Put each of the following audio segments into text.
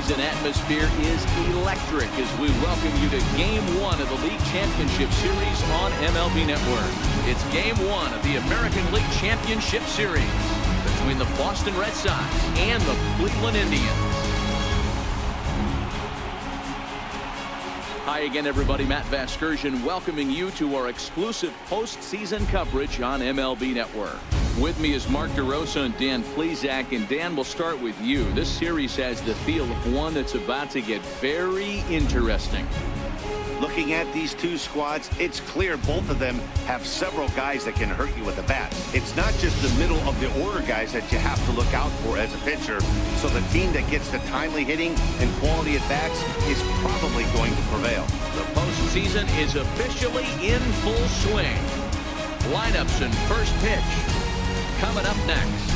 postseason atmosphere is electric as we welcome you to Game 1 of the League Championship Series on MLB Network. It's Game 1 of the American League Championship Series between the Boston Red Sox and the Cleveland Indians. Hi again, everybody. Matt Vasgersian welcoming you to our exclusive postseason coverage on MLB Network. With me is Mark DeRosa and Dan Plesac. And Dan, we'll start with you. This series has the feel of one that's about to get very interesting. Looking at these two squads, it's clear both of them have several guys that can hurt you with a bat. It's not just the middle of the order guys that you have to look out for as a pitcher. So the team that gets the timely hitting and quality at bats is probably going to prevail. The postseason is officially in full swing. Lineups and first pitch coming up next.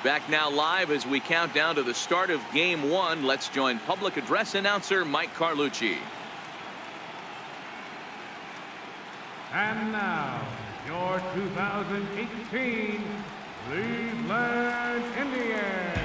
Back now live as we count down to the start of Game 1. Let's join public address announcer Mike Carlucci. And now, your 2018 Cleveland Indians.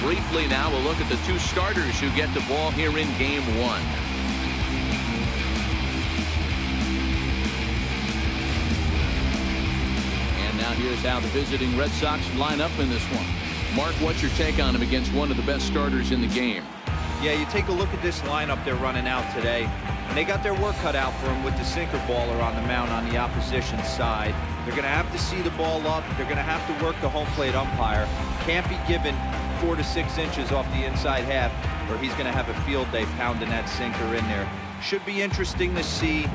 Briefly now, we'll look at the two starters who get the ball here in Game 1. And now here's how the visiting Red Sox line up in this one. Mark, what's your take on him against one of the best starters in the game? Yeah, you take a look at this lineup they're running out today, and they got their work cut out for them with the sinker baller on the mound on the opposition side. They're going to have to see the ball up. They're going to have to work the home plate umpire. Can't be given 4 to 6 inches off the inside half, or he's going to have a field day pounding that sinker in there. Should be interesting to see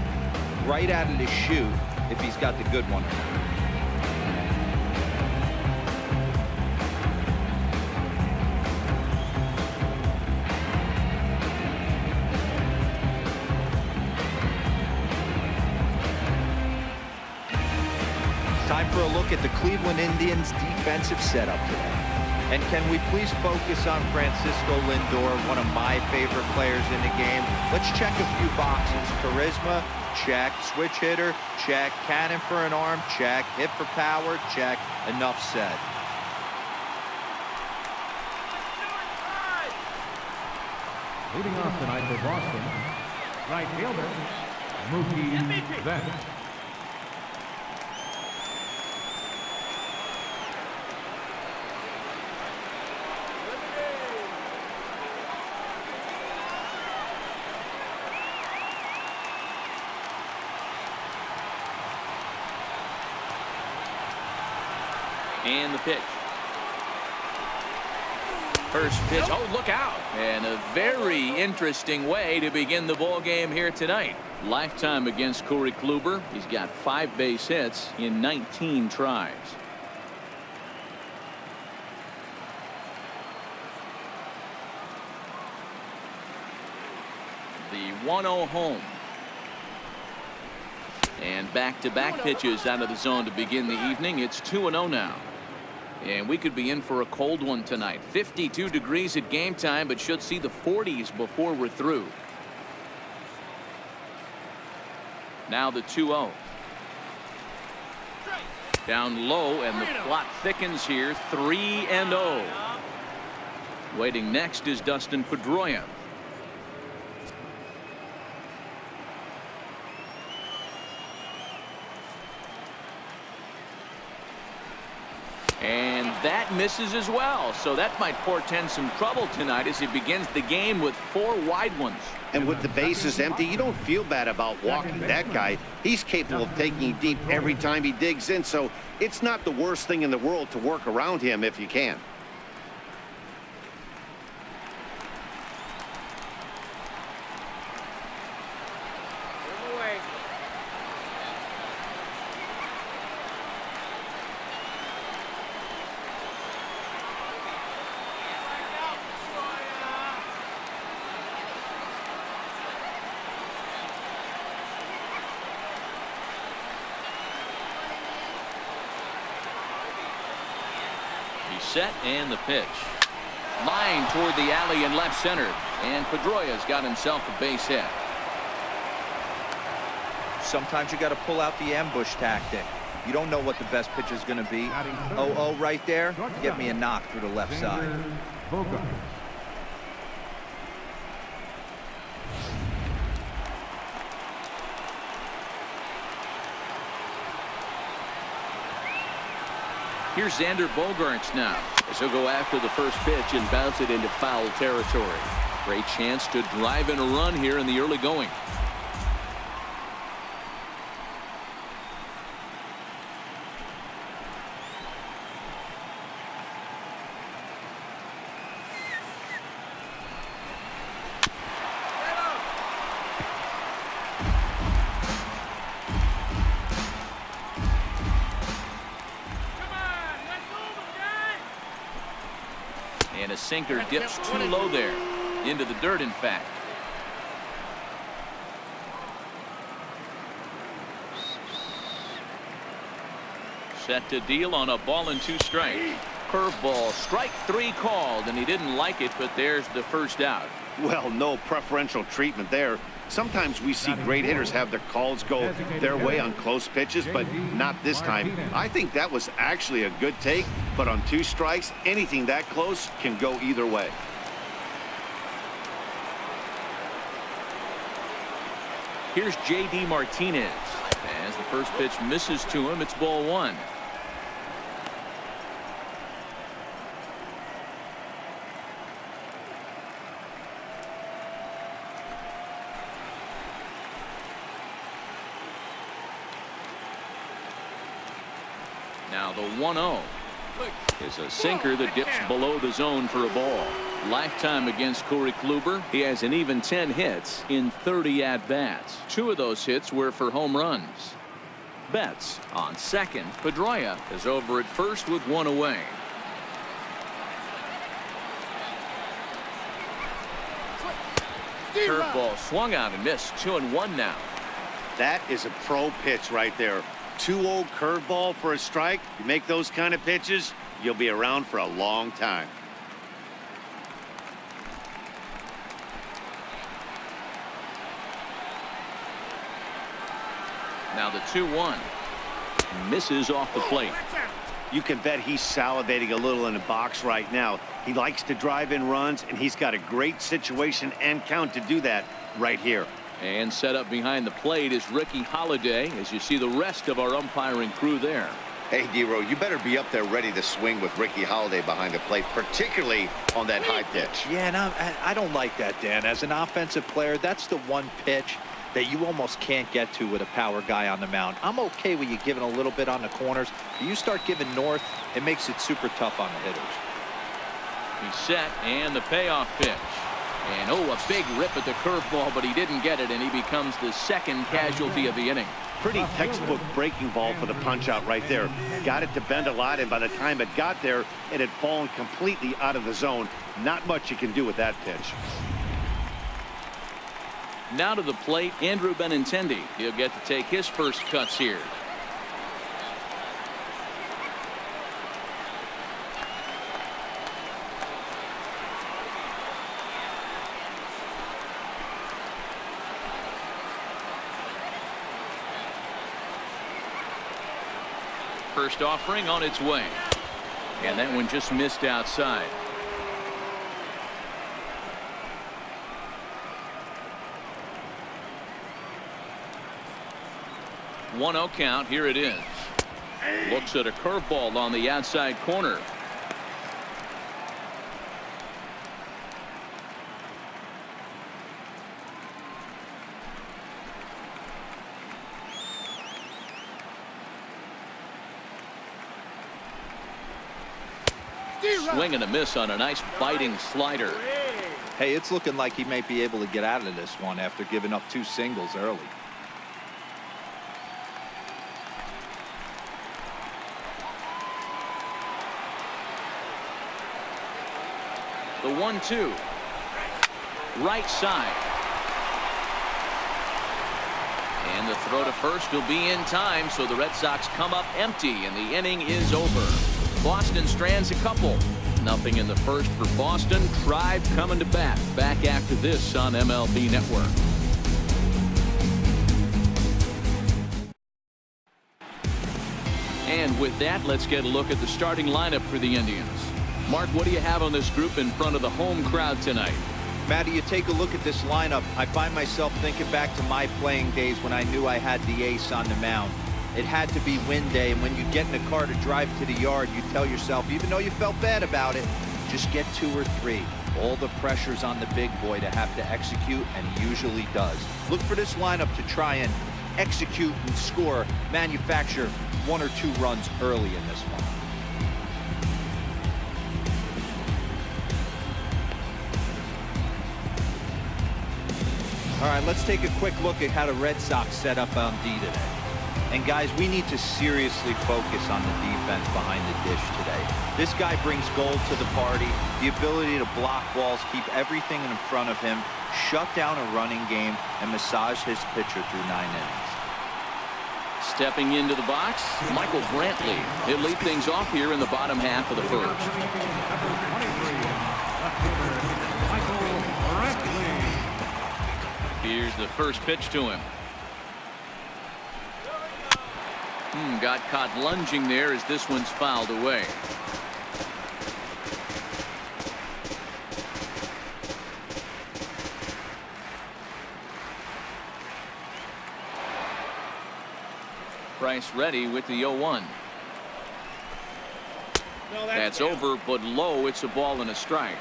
right out of the chute if he's got the good one. Time for a look at the Cleveland Indians' defensive setup today. And can we please focus on Francisco Lindor, one of my favorite players in the game? Let's check a few boxes. Charisma, check. Switch hitter, check. Cannon for an arm, check. Hit for power, check. Enough said. Leading off tonight for Boston, right fielder, Mookie Betts. And the pitch. First pitch. Oh, look out. And a very interesting way to begin the ball game here tonight. Lifetime against Corey Kluber. He's got 5 base hits in 19 tries. The 1-0 home. And back-to-back pitches out of the zone to begin the evening. It's 2-0 now. And we could be in for a cold one tonight. 52 degrees at game time, but should see the 40s before we're through. Now the 2-0. Down low, and the plot thickens here. 3-0. Waiting next is Dustin Pedroia. And that misses as well. So that might portend some trouble tonight as he begins the game with 4 wide ones. And with the bases empty, you don't feel bad about walking that guy. He's capable of taking deep every time he digs in, so it's not the worst thing in the world to work around him if you can. set and the pitch. Line toward the alley in left center. And Pedroia's got himself a base hit. Sometimes you got to pull out the ambush tactic. You don't know what the best pitch is going to be. 0-0 right there. Get me a knock through the left side. Here's Xander Bogaerts now, as he'll go after the first pitch and bounce it into foul territory. Great chance to drive in a run here in the early going. And a sinker dips too low there. Into the dirt, in fact. Set to deal on a ball and 2 strikes. Curveball, strike 3 called, and he didn't like it, but there's the first out. Well, no preferential treatment there. Sometimes we see great hitters have their calls go their way on close pitches, but not this time. I think that was actually a good take, but on 2 strikes, anything that close can go either way. Here's J.D. Martinez. As the first pitch misses to him, it's ball 1. Now the 1-0 is a sinker that dips below the zone for a ball. Lifetime against Corey Kluber. He has an even 10 hits in 30 at-bats. 2 of those hits were for home runs. Betts on second. Pedroia is over at first with 1 away. Curveball swung out and missed. 2-1 now. That is a pro pitch right there. 2-0 curveball for a strike. You make those kind of pitches, you'll be around for a long time. Now the 2-1 misses off the plate. You can bet he's salivating a little in the box right now. He likes to drive in runs, and he's got a great situation and count to do that right here. And set up behind the plate is Ricky Holiday, as you see the rest of our umpiring crew there. Hey, D-Row, you better be up there ready to swing with Ricky Holiday behind the plate, particularly on that high pitch. Yeah, and I don't like that, Dan. As an offensive player, that's the one pitch that you almost can't get to with a power guy on the mound. I'm okay with you giving a little bit on the corners. You start giving north, it makes it super tough on the hitters. He's set, and the payoff pitch. And a big rip at the curveball, but he didn't get it, and he becomes the second casualty of the inning. Pretty textbook breaking ball for the punch out right there. Got it to bend a lot, and by the time it got there, it had fallen completely out of the zone. Not much you can do with that pitch. Now to the plate, Andrew Benintendi. He'll get to take his first cuts here. First offering on its way. And that one just missed outside. One 1-0 count. Here it is. Looks at a curveball on the outside corner. Swing and a miss on a nice biting slider. Hey, it's looking like he may be able to get out of this one after giving up 2 singles early. The 1-2. Right side. And the throw to first will be in time, so the Red Sox come up empty, and the inning is over. Boston strands a couple. Nothing in the first for Boston. Tribe coming to bat. Back after this on MLB Network. And with that, let's get a look at the starting lineup for the Indians. Mark, what do you have on this group in front of the home crowd tonight? Matty, you take a look at this lineup. I find myself thinking back to my playing days when I knew I had the ace on the mound. It had to be win day, and when you get in a car to drive to the yard, you tell yourself, even though you felt bad about it, just get 2 or 3. All the pressure's on the big boy to have to execute, and he usually does. Look for this lineup to try and execute and score, manufacture 1 or 2 runs early in this one. All right, let's take a quick look at how the Red Sox set up on D today. And guys, we need to seriously focus on the defense behind the dish today. This guy brings gold to the party, the ability to block balls, keep everything in front of him, shut down a running game, and massage his pitcher through 9 innings. Stepping into the box, Michael Brantley. He'll lead things off here in the bottom half of the first. Here's the first pitch to him. Got caught lunging there as this one's fouled away. Price ready with the 0-1. That's over, but low. It's a ball and a strike.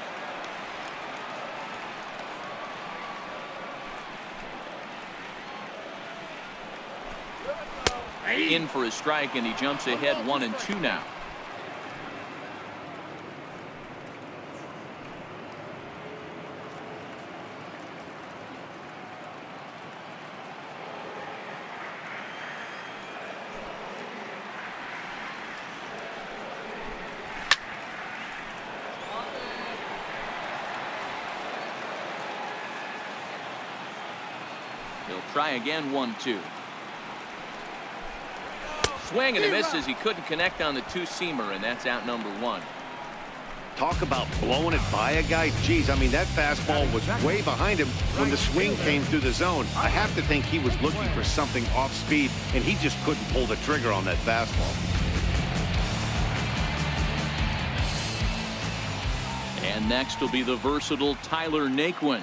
In for a strike, and he jumps ahead 1-2 now. He'll try again, 1-2. Swing and a miss as he couldn't connect on the 2-seamer, and that's out number 1. Talk about blowing it by a guy. Geez, I mean, that fastball was way behind him when the swing came through the zone. I have to think he was looking for something off speed, and he just couldn't pull the trigger on that fastball. And next will be the versatile Tyler Naquin,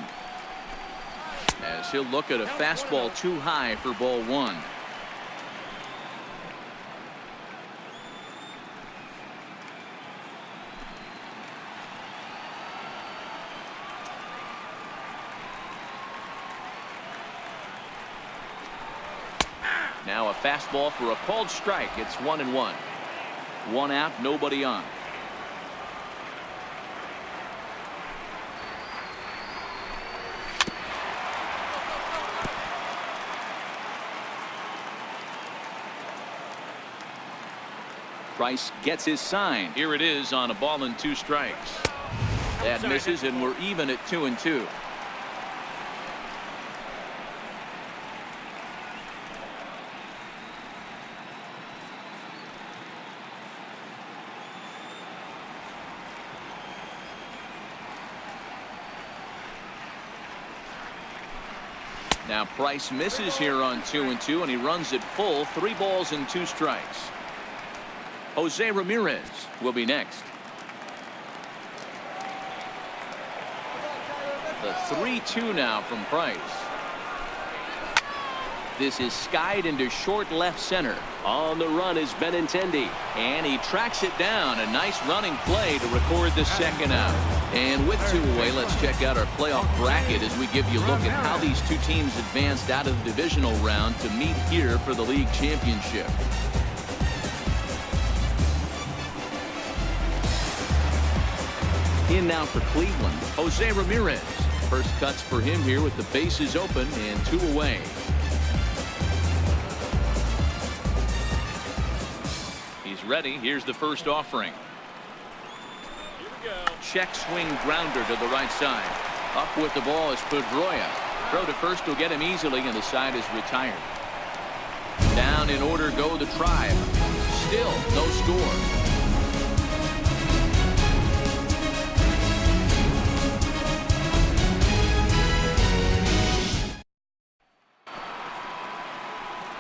as he'll look at a fastball too high for ball 1. Now a fastball for a called strike. It's 1-1. 1 out, nobody on. Price gets his sign. Here it is on a ball and 2 strikes. That misses, and we're even at 2-2. Now Price misses here on 2-2, and he runs it full. 3 balls and 2 strikes. Jose Ramirez will be next. The 3-2 now from Price. This is skied into short left center. On the run is Benintendi, and he tracks it down. A nice running play to record the 2nd out. And with 2 away, let's check out our playoff bracket as we give you a look at how these 2 teams advanced out of the divisional round to meet here for the league championship. In now for Cleveland, Jose Ramirez. First cuts for him here with the bases open and 2 away. He's ready. Here's the first offering. Here we go. Check swing grounder to the right side. Up with the ball is Pedroia. Throw to first will get him easily, and the side is retired. Down in order go the Tribe. Still no score.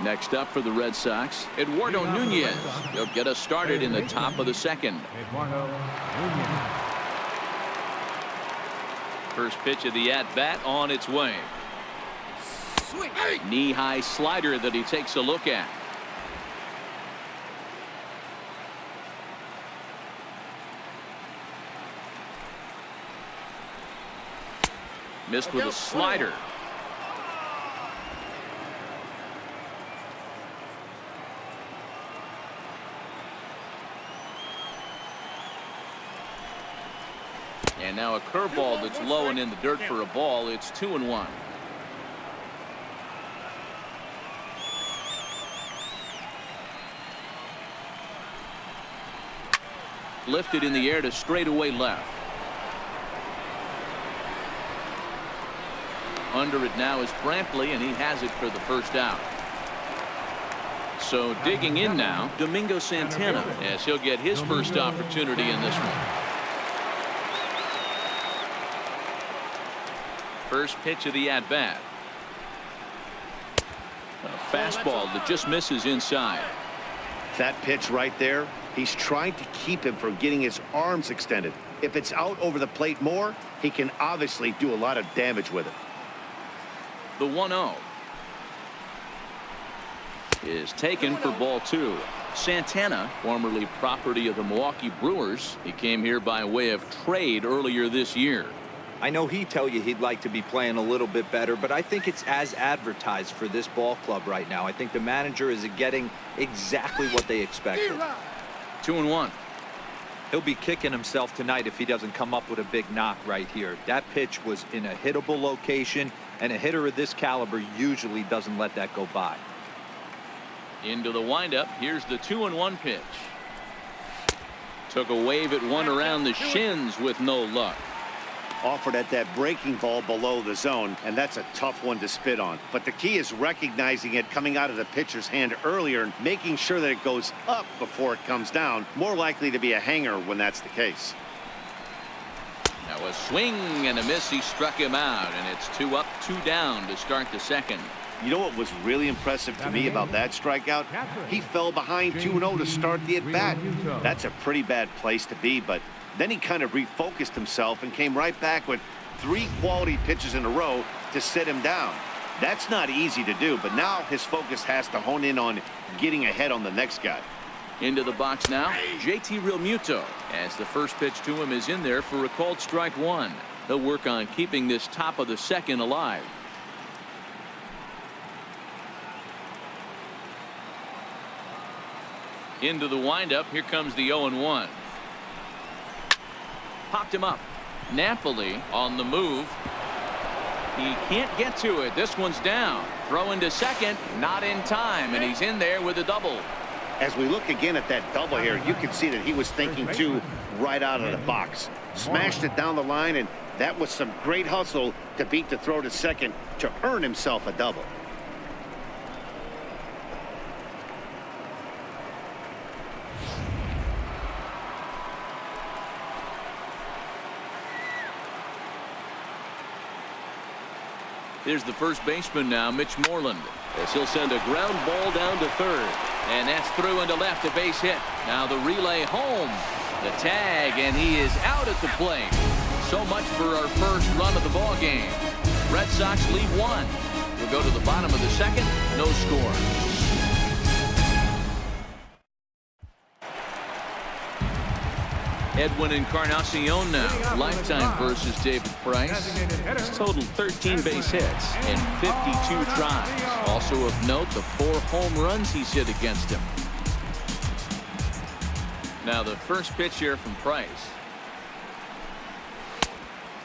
Next up for the Red Sox, Eduardo Nunez. He'll get us started in the top of the second. Eduardo Nunez. First pitch of the at-bat on its way. Knee-high slider that he takes a look at. Missed with a slider. And now a curveball that's low and in the dirt for a ball. It's 2-1. Lifted in the air to straightaway left. Under it now is Brantley, and he has it for the first out. So digging in now, Domingo Santana, as he'll get his first opportunity in this one. First pitch of the at-bat. A fastball that just misses inside. That pitch right there, he's trying to keep him from getting his arms extended. If it's out over the plate more, he can obviously do a lot of damage with it. The 1-0 is taken for ball 2. Santana, formerly property of the Milwaukee Brewers. He came here by way of trade earlier this year. I know he'd tell you he'd like to be playing a little bit better, but I think it's as advertised for this ball club right now. I think the manager is getting exactly what they expected. 2-1. He'll be kicking himself tonight if he doesn't come up with a big knock right here. That pitch was in a hittable location, and a hitter of this caliber usually doesn't let that go by. Into the windup. Here's the 2-1 pitch. Took a wave at one around the shins with no luck. Offered at that breaking ball below the zone, and that's a tough one to spit on. But the key is recognizing it coming out of the pitcher's hand earlier and making sure that it goes up before it comes down. More likely to be a hanger when that's the case. Now a swing and a miss. He struck him out, and it's 2 up, 2 down to start the second. You know what was really impressive to me about that strikeout? He fell behind 2-0 to start the at-bat. That's a pretty bad place to be, but then he kind of refocused himself and came right back with 3 quality pitches in a row to sit him down. That's not easy to do, but now his focus has to hone in on getting ahead on the next guy. Into the box now, JT Realmuto, as the first pitch to him is in there for a called strike 1. They'll work on keeping this top of the second alive. Into the windup. Here comes the 0-1. Popped him up. Napoli on the move. He can't get to it. This one's down. Throw into second. Not in time, and he's in there with a double. As we look again at that double here, you can see that he was thinking too right out of the box. Smashed it down the line, and that was some great hustle to beat the throw to second to earn himself a double. Here's the first baseman now, Mitch Moreland, as he'll send a ground ball down to third. And that's through into left, a base hit. Now the relay home. The tag, and he is out at the plate. So much for our first run of the ball game. Red Sox lead 1. We'll go to the bottom of the second. No score. Edwin Encarnacion now, lifetime versus David Price. He's totaled 13 base hits in 52 tries. Also of note, the 4 home runs he's hit against him. Now the first pitch here from Price.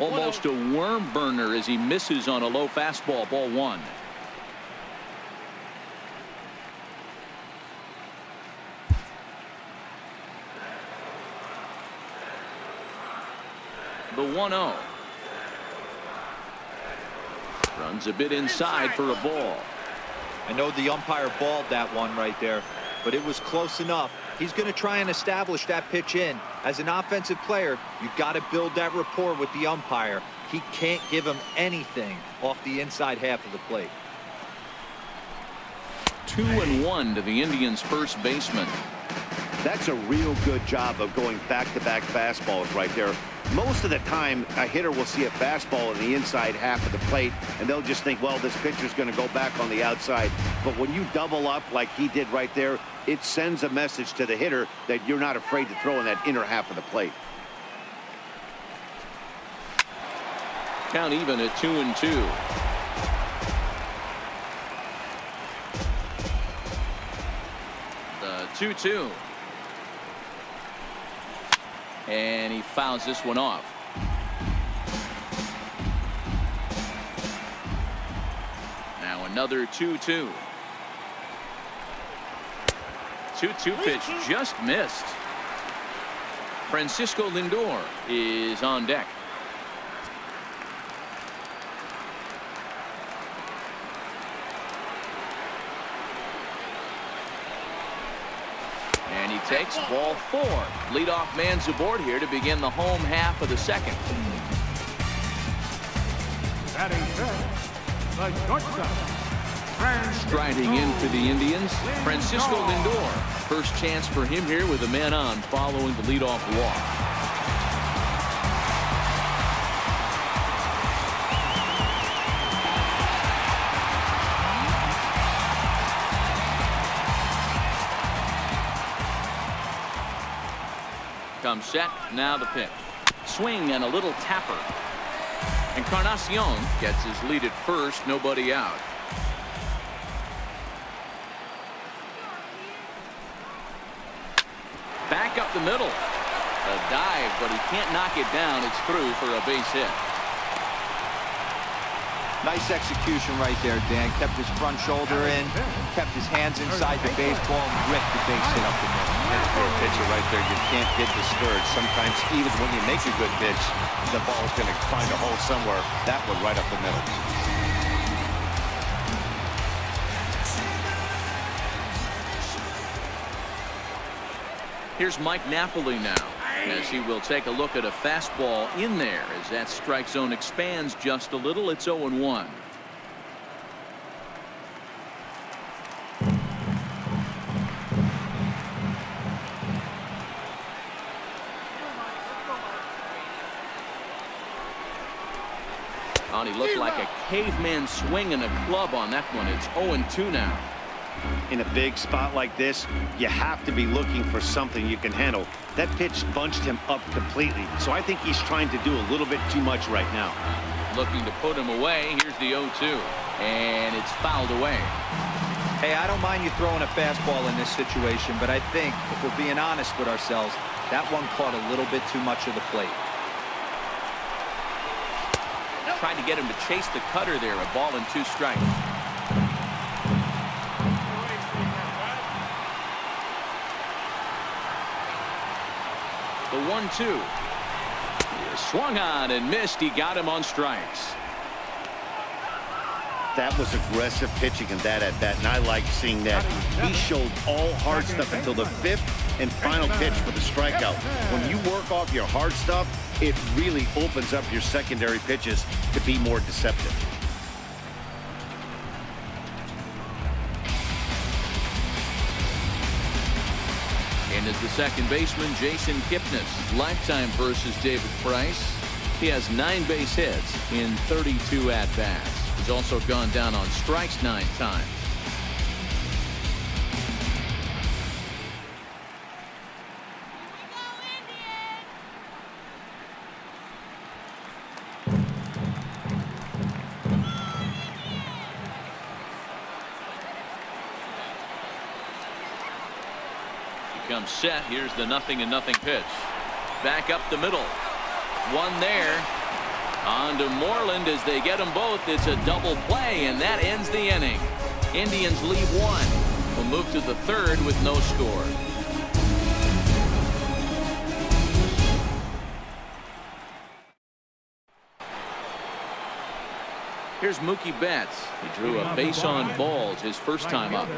Almost a worm burner as he misses on a low fastball, ball 1. The 1-0. Runs a bit inside for a ball. I know the umpire balled that one right there, but it was close enough. He's going to try and establish that pitch in. As an offensive player, you've got to build that rapport with the umpire. He can't give him anything off the inside half of the plate. 2-1 to the Indians' first baseman. That's a real good job of going back-to-back fastballs right there. Most of the time, a hitter will see a fastball in the inside half of the plate, and they'll just think, well, this pitcher's going to go back on the outside. But when you double up like he did right there, it sends a message to the hitter that you're not afraid to throw in that inner half of the plate. Count even at 2-2. The 2-2. And he fouls this one off. Now another 2-2. 2-2 pitch just missed. Francisco Lindor is on deck. And he takes ball 4. Leadoff man's aboard here to begin the home half of the second. Batting fifth, the shortstop. Striding in for the Indians, Francisco Lindor. First chance for him here with a man on following the leadoff walk. Comes set, now the pitch. Swing and a little tapper. Encarnacion gets his lead at first, nobody out. Back up the middle. A dive, but he can't knock it down. It's through for a base hit. Nice execution right there, Dan. Kept his front shoulder in, kept his hands inside the baseball, and ripped the base hit up the middle. That's for a pitcher right there. You can't get discouraged. Sometimes even when you make a good pitch, the ball's going to find a hole somewhere. That one right up the middle. Here's Mike Napoli now, as he will take a look at a fastball in there as that strike zone expands just a little. It's 0-1. Oh, he looked like a caveman swinging a club on that one. It's 0-2 now. In a big spot like this, you have to be looking for something you can handle. That pitch bunched him up completely, so I think he's trying to do a little bit too much right now. Looking to put him away. Here's the 0-2, and it's fouled away. Hey, I don't mind you throwing a fastball in this situation, but I think if we're being honest with ourselves, that one caught a little bit too much of the plate. Tried to get him to chase the cutter there. A ball and 2 strikes. The 1-2. Swung on and missed. He got him on strikes. That was aggressive pitching in that at bat, and I like seeing that. He showed all hard stuff until the 5th and final pitch for the strikeout. When you work off your hard stuff, it really opens up your secondary pitches to be more deceptive. And as the second baseman, Jason Kipnis. Lifetime versus David Price. He has 9 base hits in 32 at-bats. He's also gone down on strikes 9 times. Comes set. Here's the 0-0 pitch. Back up the middle. One there. On to Moreland as they get them both. It's a double play, and that ends the inning. Indians leave 1. We'll move to the 3rd with no score. Here's Mookie Betts. He drew a base on balls his first time up.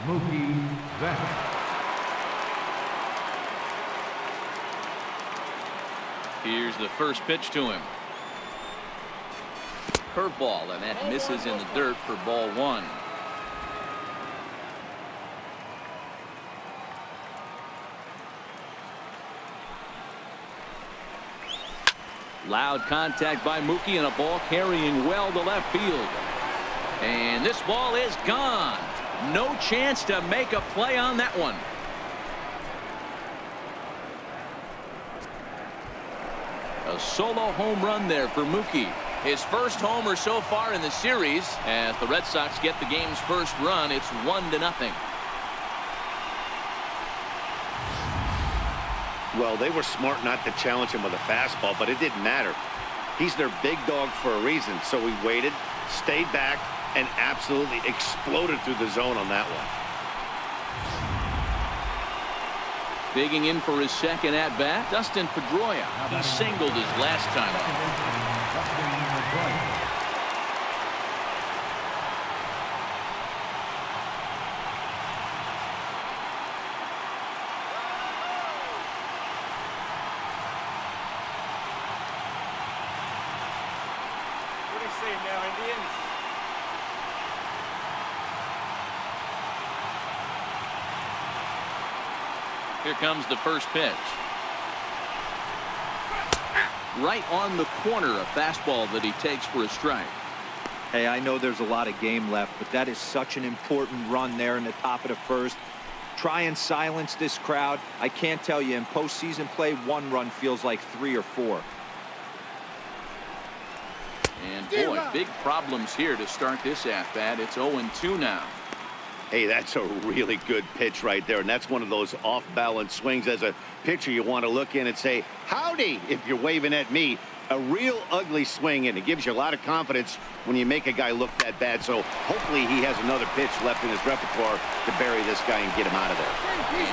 Mookie Betts. Here's the first pitch to him. Curveball, and that misses in the dirt for ball 1. Loud contact by Mookie and a ball carrying well to left field. And this ball is gone. No chance to make a play on that one. A solo home run there for Mookie. His first homer so far in the series. As the Red Sox get the game's first run, it's 1-0. Well, they were smart not to challenge him with a fastball, but it didn't matter. He's their big dog for a reason, so he waited, stayed back, and absolutely exploded through the zone on that one. Digging in for his second at-bat, Dustin Pedroia. He singled his last time up. What do you say now, Indians? Here comes the first pitch. Right on the corner, a fastball that he takes for a strike. Hey, I know there's a lot of game left, but that is such an important run there in the top of the first. Try and silence this crowd. I can't tell you, in postseason play, one run feels like 3 or 4. And boy, big problems here to start this at-bat. It's 0-2 now. Hey, that's a really good pitch right there, and that's one of those off-balance swings. As a pitcher, you want to look in and say, howdy, if you're waving at me. A real ugly swing, and it gives you a lot of confidence when you make a guy look that bad. So hopefully he has another pitch left in his repertoire to bury this guy and get him out of there.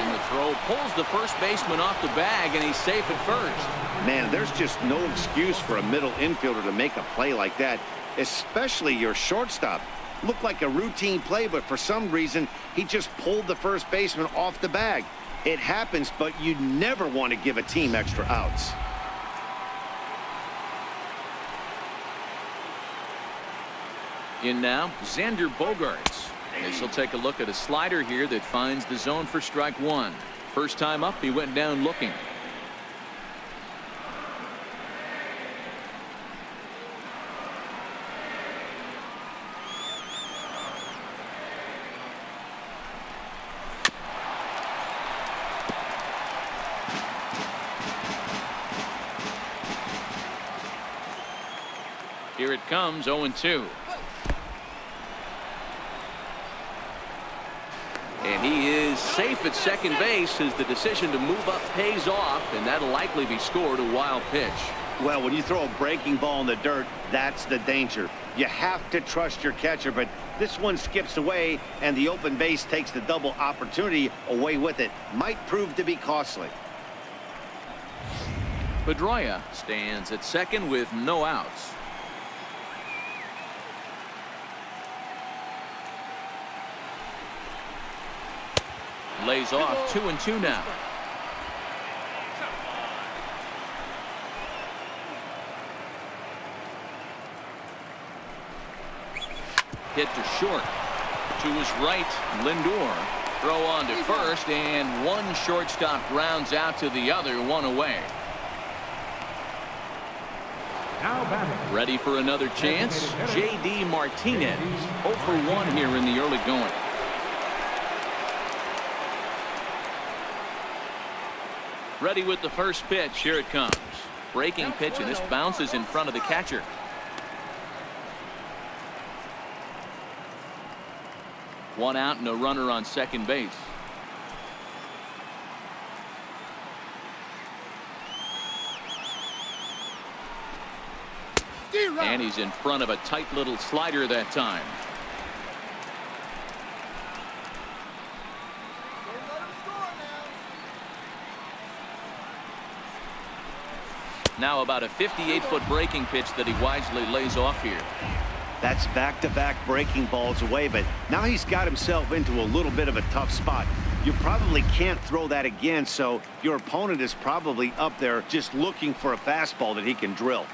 And the throw pulls the first baseman off the bag, and he's safe at first. Man, there's just no excuse for a middle infielder to make a play like that, especially your shortstop. Looked like a routine play, but for some reason, he just pulled the first baseman off the bag. It happens, but you never want to give a team extra outs. In now, Xander Bogaerts. As he'll take a look at a slider here that finds the zone for strike one. First time up, he went down looking. Here it comes, 0-2. And he is safe at second base as the decision to move up pays off, and that'll likely be scored a wild pitch. Well, when you throw a breaking ball in the dirt, that's the danger. You have to trust your catcher, but this one skips away, and the open base takes the double opportunity away with it. Might prove to be costly. Pedroia stands at second with no outs. Lays off 2-2 now. Hit to short. To his right, Lindor. Throw on to first, and one shortstop grounds out to the other, one away. Now batting. Ready for another chance? J.D. Martinez. 0 for 1 here in the early going. Ready with the first pitch. Here it comes. Breaking pitch, and this bounces in front of the catcher. One out and a runner on second base. And he's in front of a tight little slider that time. Now about a 58-foot breaking pitch that he wisely lays off here. That's back-to-back breaking balls away, but now he's got himself into a little bit of a tough spot. You probably can't throw that again, so your opponent is probably up there just looking for a fastball that he can drill.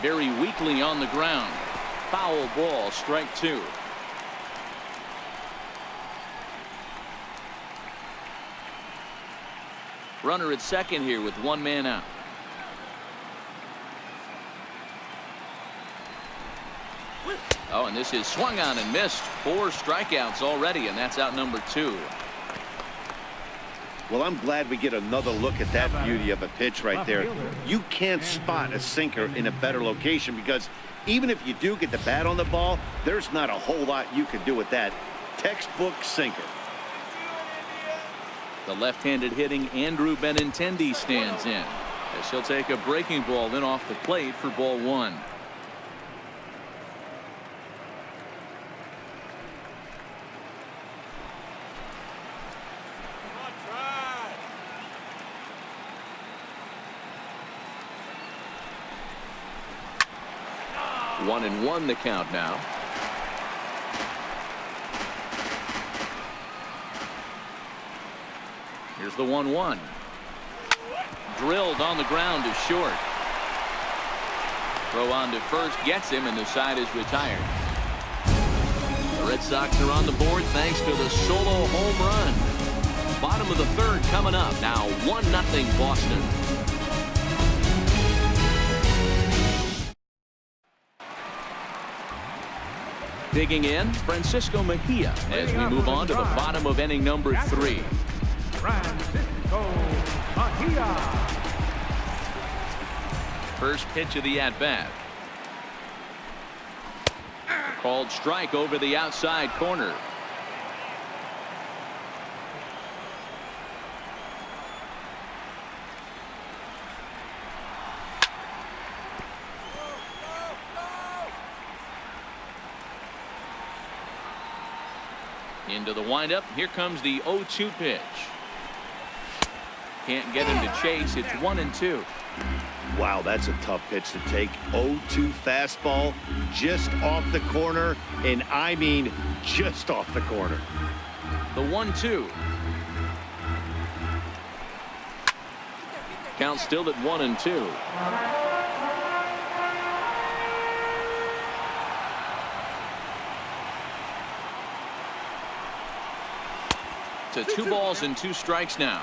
Very weakly on the ground. Foul ball, strike two. Runner at second here with one man out. Oh, and this is swung on and missed. 4 strikeouts already, and that's out number 2. Well, I'm glad we get another look at that beauty of a pitch right there. You can't spot a sinker in a better location because even if you do get the bat on the ball, there's not a whole lot you can do with that. Textbook sinker. The left-handed hitting Andrew Benintendi stands in as he'll take a breaking ball in off the plate for ball 1. One and one the count now. Here's the 1-1. Drilled on the ground to short. Throw on to first gets him, and the side is retired. The Red Sox are on the board thanks to the solo home run. Bottom of the third coming up now. 1-0 Boston. Digging in, Francisco Mejia as we move on to the bottom of inning number 3. Francisco Mejia. First pitch of the at-bat. Called strike over the outside corner. Into the windup. Here comes the 0-2 pitch. Can't get him to chase. It's 1-2. Wow, that's a tough pitch to take. 0-2 fastball just off the corner, and I mean just off the corner. The 1-2. Count still at 1-2. To 2 balls and 2 strikes now.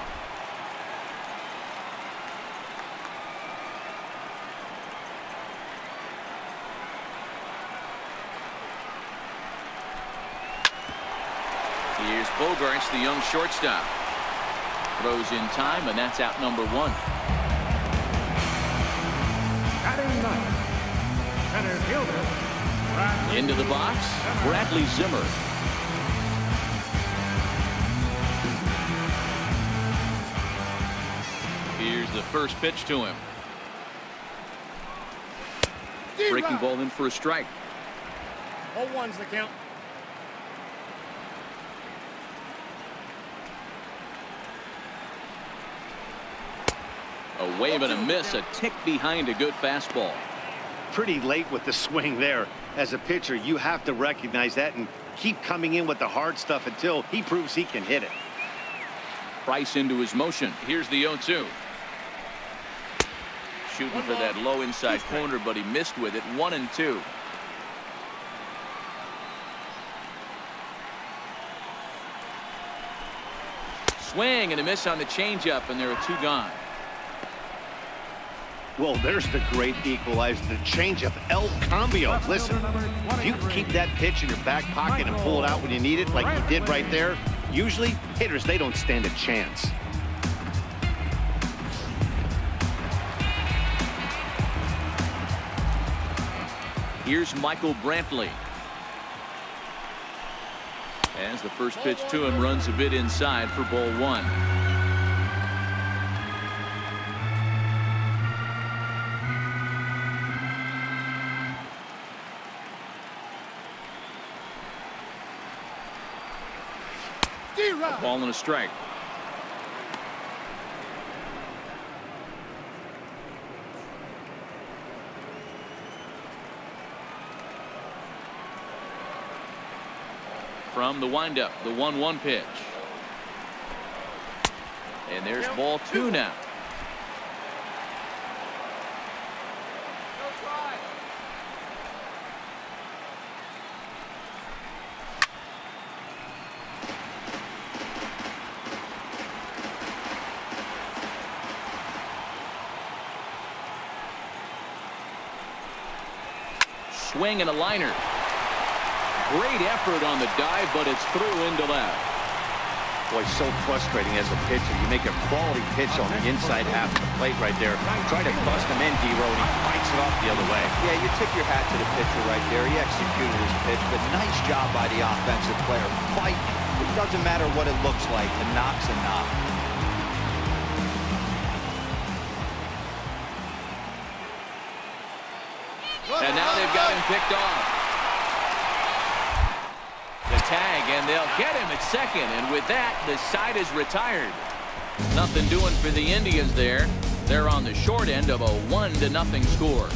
Here's Bogarts, the young shortstop. Throws in time, and that's out number 1. Batting ninth, center fielder. Into the box, Bradley Zimmer. Here's the first pitch to him. Breaking ball in for a strike. 0-1's the count. A wave and a miss, a tick behind a good fastball. Pretty late with the swing there. As a pitcher, you have to recognize that and keep coming in with the hard stuff until he proves he can hit it. Price into his motion. Here's the 0-2. Shooting for that low inside corner, but he missed with it. 1-2. Swing and a miss on the changeup, and there are 2 gone. Well, there's the great equalizer, the changeup, El Cambio. Listen, if you can keep that pitch in your back pocket and pull it out when you need it, like he did right there, usually hitters, they don't stand a chance. Here's Michael Brantley. As the first pitch to him runs a bit inside for ball 1. A ball and a strike. From the windup, the 1-1 pitch. And there's ball 2 now. swing and a liner. Great effort on the dive, but it's through into left. Boy, so frustrating as a pitcher. You make a quality pitch on the inside half of the plate right there. Try to bust him in, D-Row, and he fights it off the other way. Yeah, you tip your hat to the pitcher right there. He executed his pitch, but nice job by the offensive player. Fighting. It doesn't matter what it looks like. A knock's a knock. And now they've got him picked off. The tag, and they'll get him at second. And with that, the side is retired. Nothing doing for the Indians there. They're on the short end of a 1-0 score.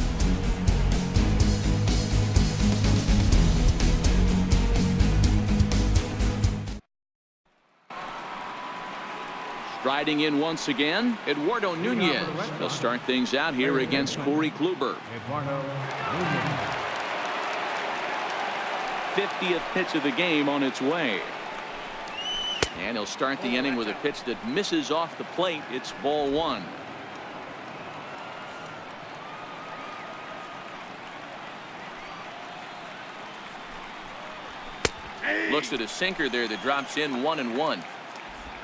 Striding in once again, Eduardo Nunez. He'll start things out here against Corey Kluber. Eduardo Nunez. 50th pitch of the game on its way. And he'll start the inning with a pitch that misses off the plate. It's ball one. Looks at a sinker there that drops in 1-1.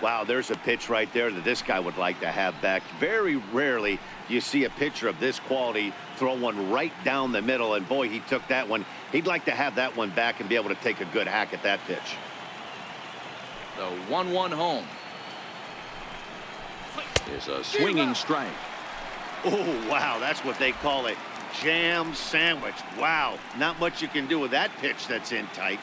Wow, there's a pitch right there that this guy would like to have back. Very rarely do you see a pitcher of this quality throw one right down the middle, and boy, he took that one. He'd like to have that one back and be able to take a good hack at that pitch. The 1-1 home is a swinging strike. Oh, wow, that's what they call it. Jam sandwich. Wow, not much you can do with that pitch that's in tight.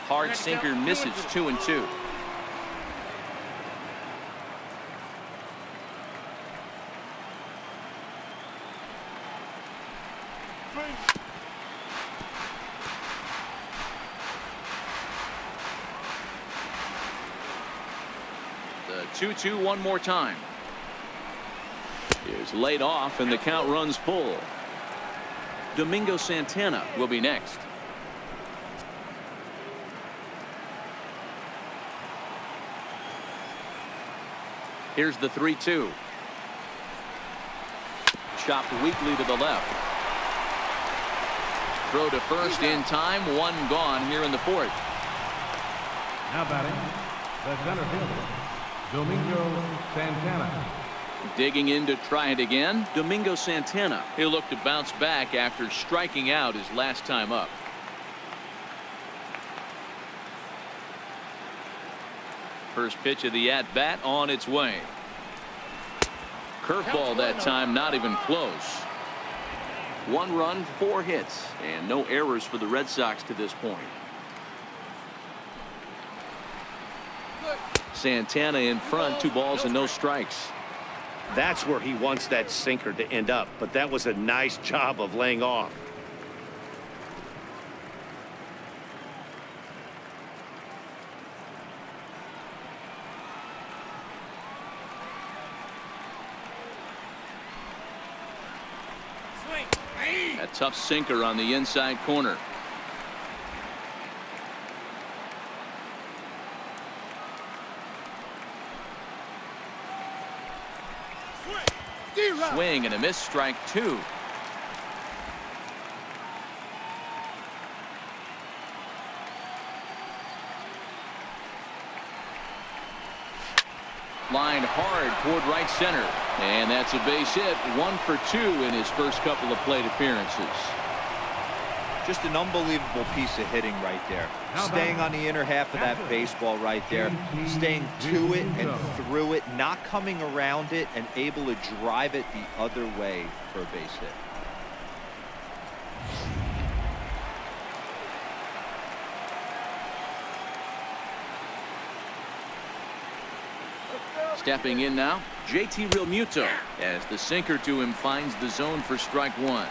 Hard sinker misses 2-2. The 2-2 one more time. Is laid off and the count runs full. Domingo Santana will be next. Here's the 3-2. Chopped weakly to the left. Throw to first in time. One gone here in the fourth. Now batting, the center fielder, Domingo Santana. Digging in to try it again, Domingo Santana. He'll look to bounce back after striking out his last time up. First pitch of the at-bat on its way. Curveball that time, not even close. 1 run, 4 hits, and no errors for the Red Sox to this point. Santana in front, 2 balls and no strikes. That's where he wants that sinker to end up, but that was a nice job of laying off. A tough sinker on the inside corner. Swing and a miss, strike 2. Lined hard toward right center. And that's a base hit. 1 for 2 in his first couple of plate appearances. Just an unbelievable piece of hitting right there. Staying on the inner half of that baseball right there. Staying to it and through it. Not coming around it and able to drive it the other way for a base hit. Stepping in now, JT Realmuto, as the sinker to him finds the zone for strike 1.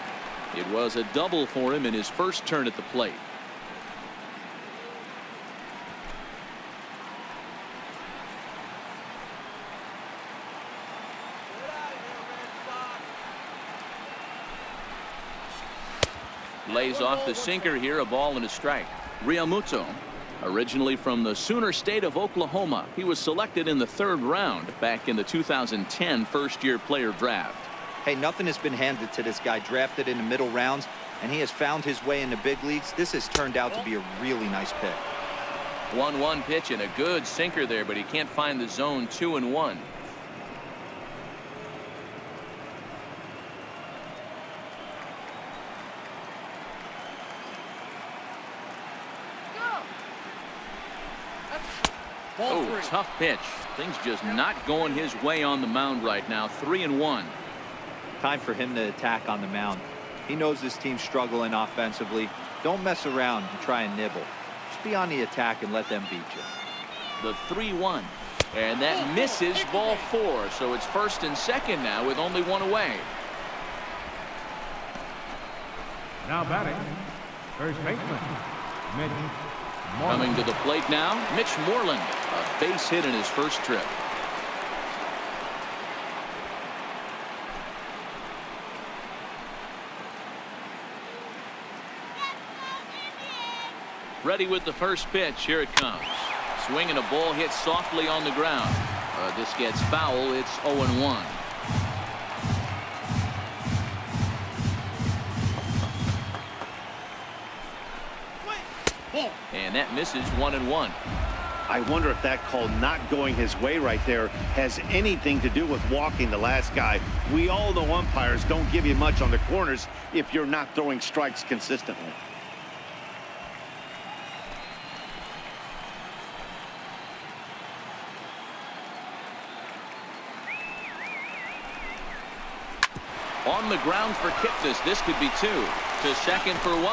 It was a double for him in his first turn at the plate. Lays off the sinker here, a ball and a strike. Realmuto Originally from the Sooner State of Oklahoma, he was selected in the 3rd round back in the 2010 first-year player draft. Hey, nothing has been handed to this guy. Drafted in the middle rounds, and he has found his way in the big leagues. This has turned out to be a really nice pick. 1-1 pitch and a good sinker there, but he can't find the zone. 2-1. Oh, tough pitch. Things just not going his way on the mound right now. 3-1. Time for him to attack on the mound. He knows his team's struggling offensively. Don't mess around and try and nibble. Just be on the attack and let them beat you. The 3-1. And that misses, ball 4. So it's 1st and 2nd now with only 1 away. Now batting, first baseman, Mitch Moreland. Coming to the plate now, Mitch Moreland. A base hit in his first trip. Ready with the first pitch. Here it comes. Swinging, a ball hit softly on the ground. This gets foul. It's 0-1. And that misses. 1-1. I wonder if that call not going his way right there has anything to do with walking the last guy. We all know umpires don't give you much on the corners if you're not throwing strikes consistently. On the ground for Kipnis. This could be 2. To second for 1.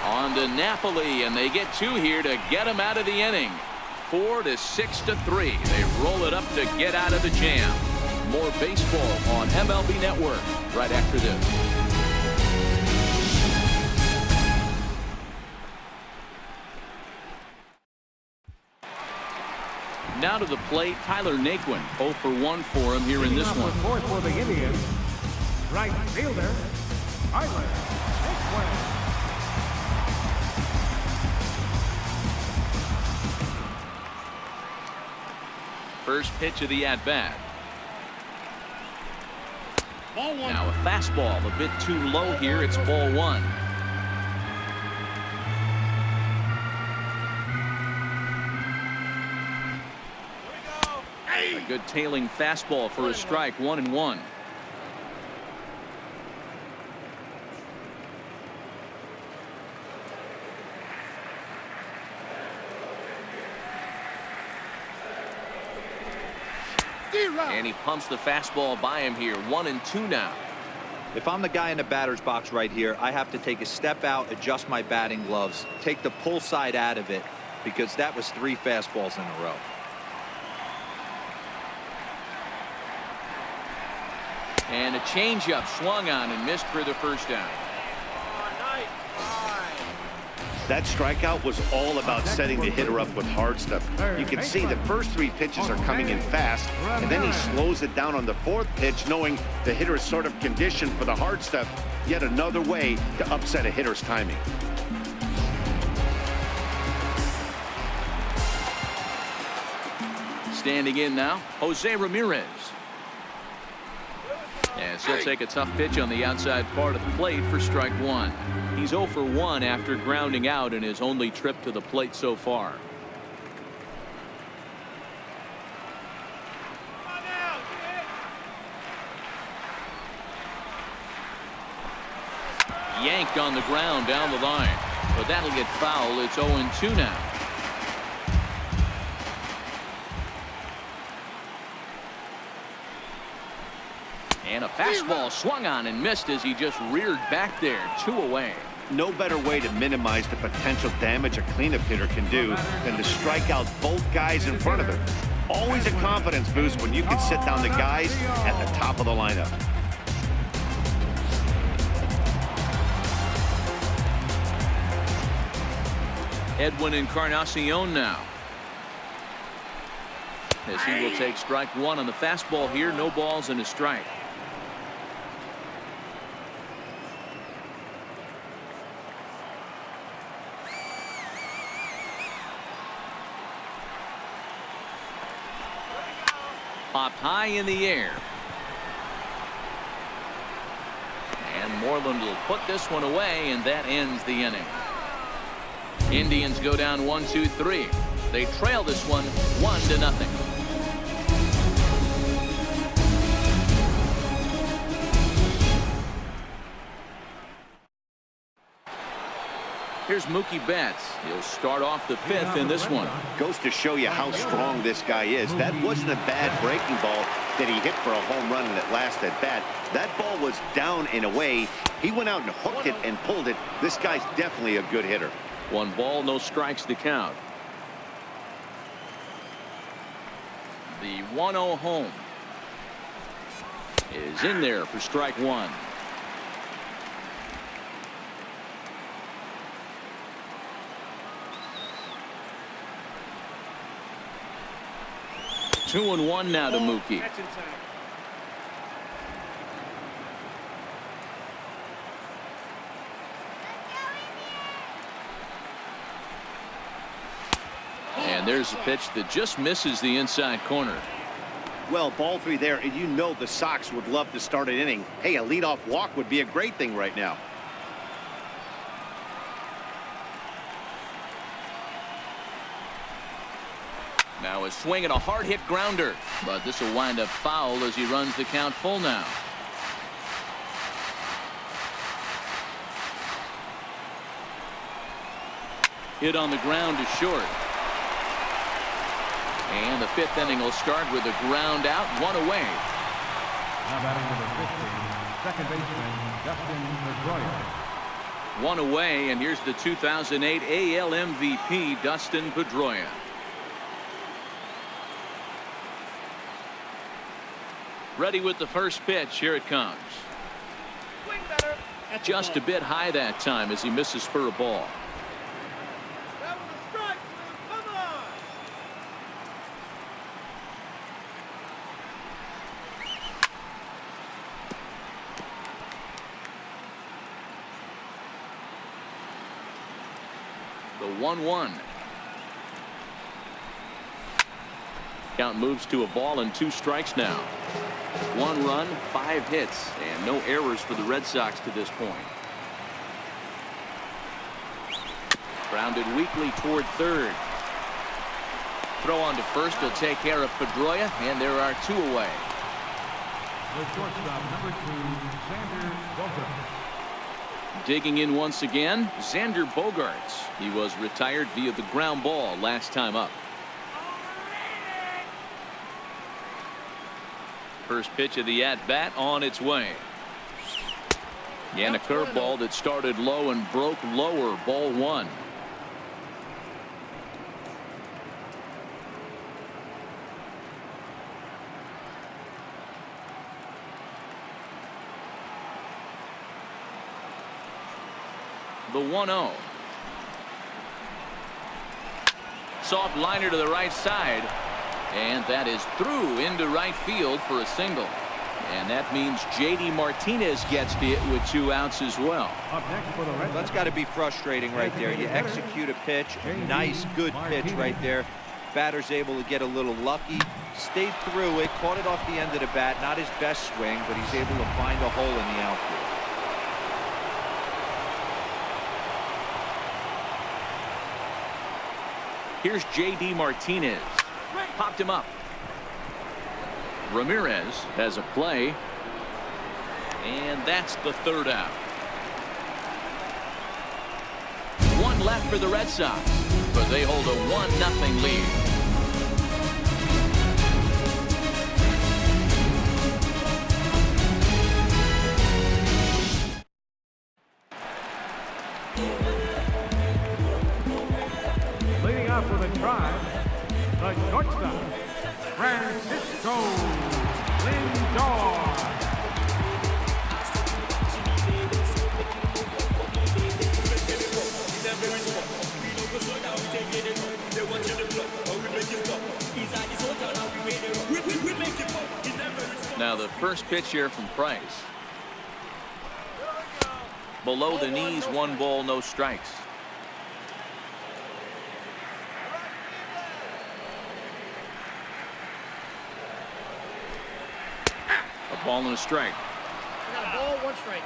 On to Napoli, and they get 2 here to get him out of the inning. 4 to 6 to 3. They roll it up to get out of the jam. More baseball on MLB Network right after this. Now to the plate, Tyler Naquin. 0 for 1 for him here in this one. Fourth for the Indians, right fielder, Tyler Naquin. First pitch of the at-bat. Ball 1. Now a fastball a bit too low here. It's ball 1. A good tailing fastball for a strike. 1-1. And he pumps the fastball by him here. 1-2 now. If I'm the guy in the batter's box right here, I have to take a step out, adjust my batting gloves, take the pull side out of it, because that was 3 fastballs in a row. And a changeup swung on and missed for the first down. That strikeout was all about setting the hitter up with hard stuff. You can see the first 3 pitches are coming in fast, and then he slows it down on the 4th pitch, knowing the hitter is sort of conditioned for the hard stuff. Yet another way to upset a hitter's timing. Standing in now, Jose Ramirez. And he'll take a tough pitch on the outside part of the plate for strike 1. He's 0 for 1 after grounding out in his only trip to the plate so far. Yanked on the ground down the line, but that'll get foul. It's 0-2 now. And a fastball swung on and missed as he just reared back there. 2 away. No better way to minimize the potential damage a cleanup hitter can do than to strike out both guys in front of him. Always a confidence boost when you can sit down the guys at the top of the lineup. Edwin Encarnacion now. As he will take strike 1 on the fastball here. No balls and a strike. Popped high in the air. And Moreland will put this one away, and that ends the inning. Indians go down 1-2-3. They trail this one 1-0. Here's Mookie Betts. He'll start off the fifth in this one. Goes to show you how strong this guy is. That wasn't a bad breaking ball that he hit for a home run in that last at bat. That ball was down and away. He went out and hooked it and pulled it. This guy's definitely a good hitter. 1 ball, no strikes to count. The 1-0 home is in there for strike 1. Two and 1 now to Mookie. And there's a pitch that just misses the inside corner. Well, ball 3 there, and you know the Sox would love to start an inning. Hey, a leadoff walk would be a great thing right now. Now a swing and a hard hit grounder, but this will wind up foul as he runs the count full now. Hit on the ground to short. And the 5th inning will start with a ground out, 1 away. Now batting number 50, second baseman Dustin Pedroia. 1 away, and here's the 2008 AL MVP Dustin Pedroia. Ready with the first pitch. Here it comes. Just a bit high that time as he misses for a ball. That was a strike. Come on. The 1-1. Count moves to a ball and 2 strikes now. 1 run, 5 hits, and no errors for the Red Sox to this point. Grounded weakly toward third. Throw on to first will take care of Pedroia, and there are 2 away. The shortstop, number 2, Xander Bogaerts. Digging in once again, Xander Bogaerts. He was retired via the ground ball last time up. First pitch of the at-bat on its way. And a curveball that started low and broke lower, ball 1. The 1-0. Soft liner to the right side. And that is through into right field for a single. And that means J.D. Martinez gets the hit with 2 outs as well. Up next for the Red Sox. That's got to be frustrating right there. You execute a pitch, nice, good pitch right there. Batter's able to get a little lucky. Stayed through it, caught it off the end of the bat. Not his best swing, but he's able to find a hole in the outfield. Here's J.D. Martinez. Popped him up. Ramirez has a play. And that's the 3rd out. 1 left for the Red Sox, but they hold a 1-0 lead. Leading off with a drive, the shortstop, Francisco Lindor. Now the first pitch here from Price. Below the knees, 1 ball, no strikes. Ball and a strike. We got a ball, 1 strike.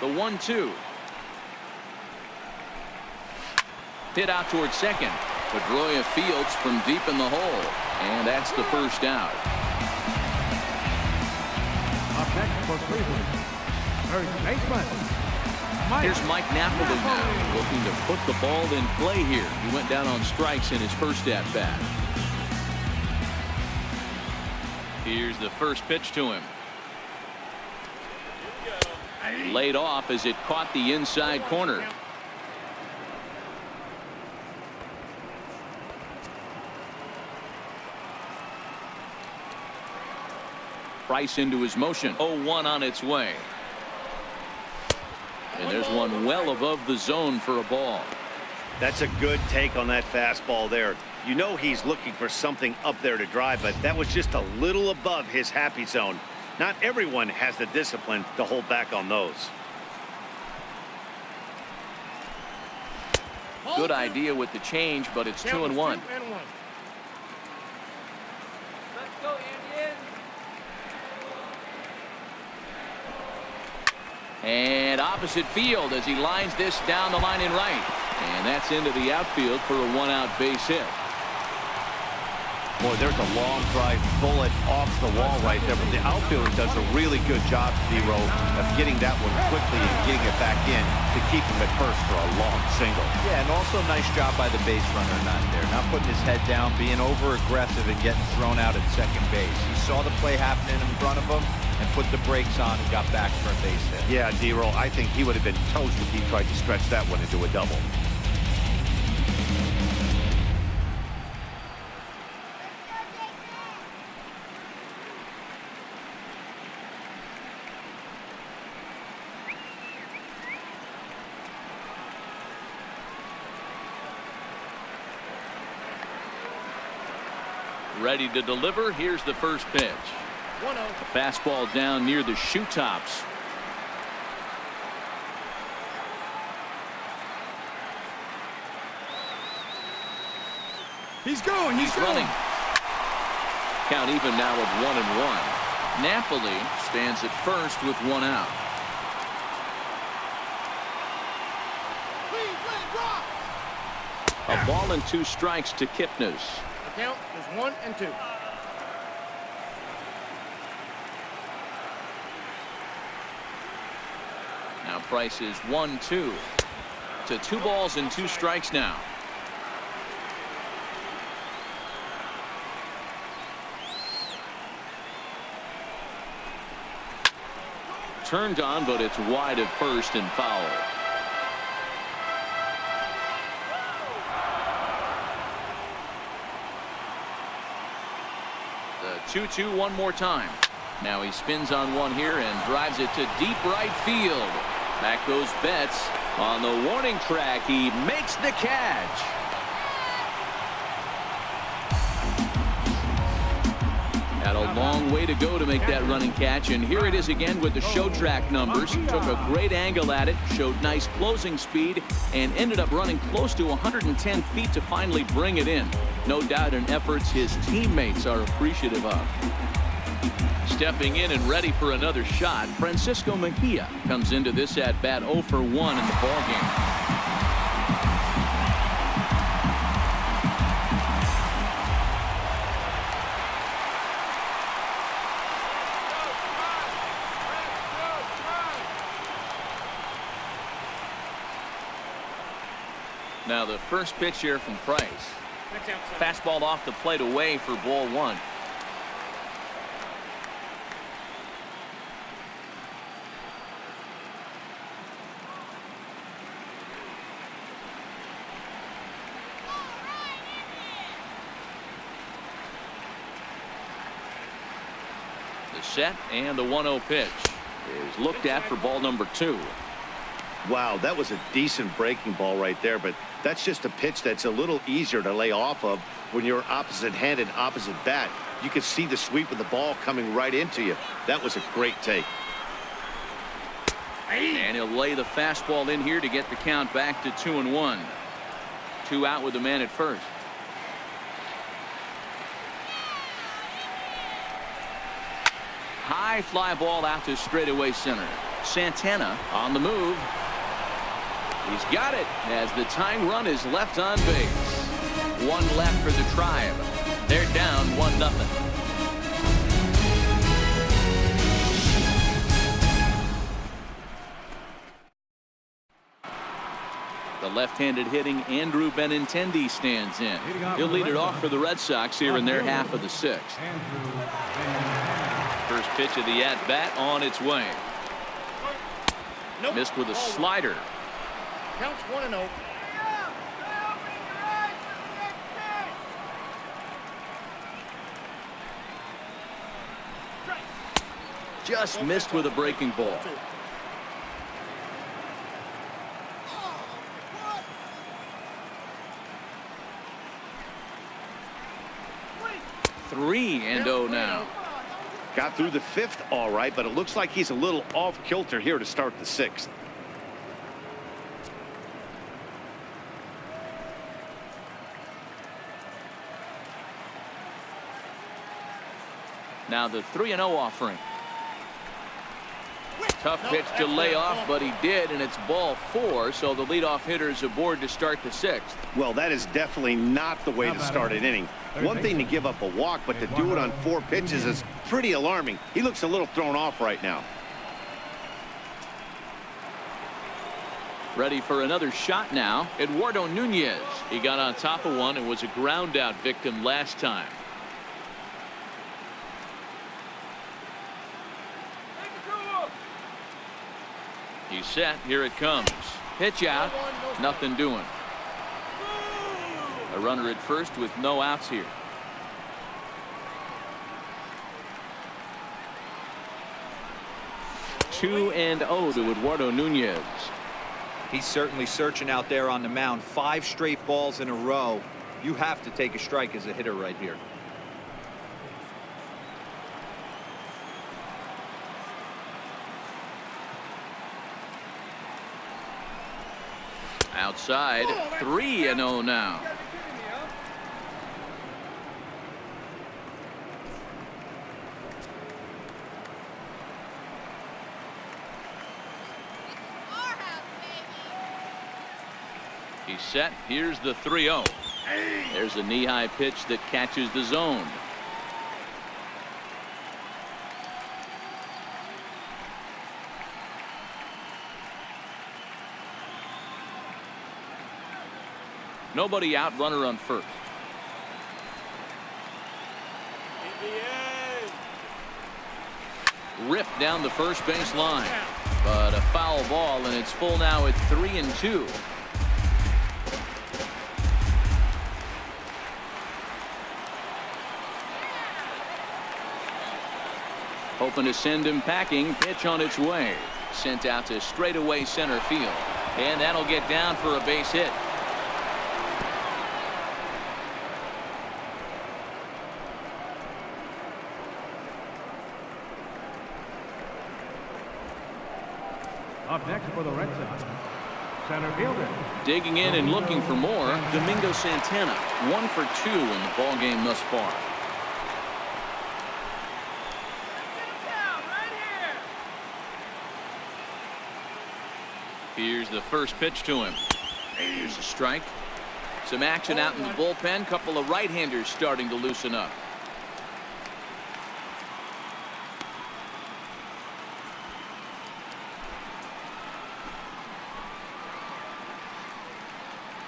The 1-2. Hit out towards second. Pedroia fields from deep in the hole. And that's the first out. Up next for Cleveland, third baseman, Here's Mike Napoli now, looking to put the ball in play here. He went down on strikes in his first at-bat. Here's the first pitch to him. Laid off as it caught the inside corner. Price into his motion. 0-1 on its way. And there's one well above the zone for a ball. That's a good take on that fastball there. You know he's looking for something up there to drive, but that was just a little above his happy zone. Not everyone has the discipline to hold back on those. Good idea with the change, but it's 2-1. Let's go, Indians. And opposite field as he lines this down the line in right. And that's into the outfield for a 1-out base hit. Boy, there's a long drive bullet off the wall right there, but the outfielder does a really good job, D-Row, of getting that one quickly and getting it back in to keep him at first for a long single. Yeah, and also nice job by the base runner not there. Not putting his head down, being over-aggressive and getting thrown out at second base. He saw the play happening in front of him and put the brakes on and got back for a base hit. Yeah, D-Row, I think he would have been toast if he tried to stretch that one into a double. Ready to deliver. Here's the first pitch. 1-0. A fastball down near the shoe tops. he's going, he's going. Running. Count even now of 1-1. Napoli stands at first with 1 out. Cleveland Rock. A ball and 2 strikes to Kipnis. The count is 1-2. Now Price is 1-2 to 2 balls and 2 strikes now. Turned on, but it's wide at first and foul. The 2-2 one more time. Now he spins on one here and drives it to deep right field. Back goes Betts on the warning track. He makes the catch. Had a long way to go to make that running catch, and here it is again with the show track numbers. Took a great angle at it, showed nice closing speed, and ended up running close to 110 feet to finally bring it in. No doubt in efforts his teammates are appreciative of. Stepping in and ready for another shot, Francisco Mejia comes into this at-bat 0 for 1 in the ballgame. Now the first pitch here from Price. Fastball off the plate away for ball 1. The set and the 1-0 pitch is looked at for ball number 2. Wow, that was a decent breaking ball right there, but that's just a pitch that's a little easier to lay off of when you're opposite-handed, opposite bat. You could see the sweep of the ball coming right into you. That was a great take. And he'll lay the fastball in here to get the count back to 2-1. 2 out with the man at first. High fly ball out to straightaway center. Santana on the move. He's got it as the tying run is left on base. 1 left for the Tribe. They're down 1-0. The left-handed hitting Andrew Benintendi stands in. He'll lead it off for the Red Sox here in their half of the 6th. First pitch of the at-bat on its way. Missed with a slider. Counts 1-0. Just missed with a breaking ball. Three and 0 now. Got through the 5th all right, but it looks like he's a little off kilter here to start the 6th. Now the 3-0 offering. Tough pitch to lay off, but he did, and it's ball 4, so the leadoff hitter is aboard to start the 6th. Well, that is definitely not the way to start an inning. One thing to give up a walk, but to do it on 4 pitches is pretty alarming. He looks a little thrown off right now. Ready for another shot now. Eduardo Nunez. He got on top of one and was a ground out victim last time. He's set. Here it comes. Pitch out. Nothing doing. A runner at first with no outs here. Two and 0 to Eduardo Nunez. He's certainly searching out there on the mound. 5 straight balls in a row. You have to take a strike as a hitter right here. Outside. 3-0 now. He's set. Here's the 3-0. There's a knee-high pitch that catches the zone. Nobody out, runner on first. Ripped down the first base line, but a foul ball, and it's full now at 3-2. Hoping to send him packing. Pitch on its way. Sent out to straightaway center field, and that'll get down for a base hit. Up next for the Red Sox, center fielder. Digging in and looking for more, Domingo Santana. 1 for 2 in the ball game thus far. Here's the first pitch to him. Here's a strike. Some action out in the bullpen. Couple of right-handers starting to loosen up.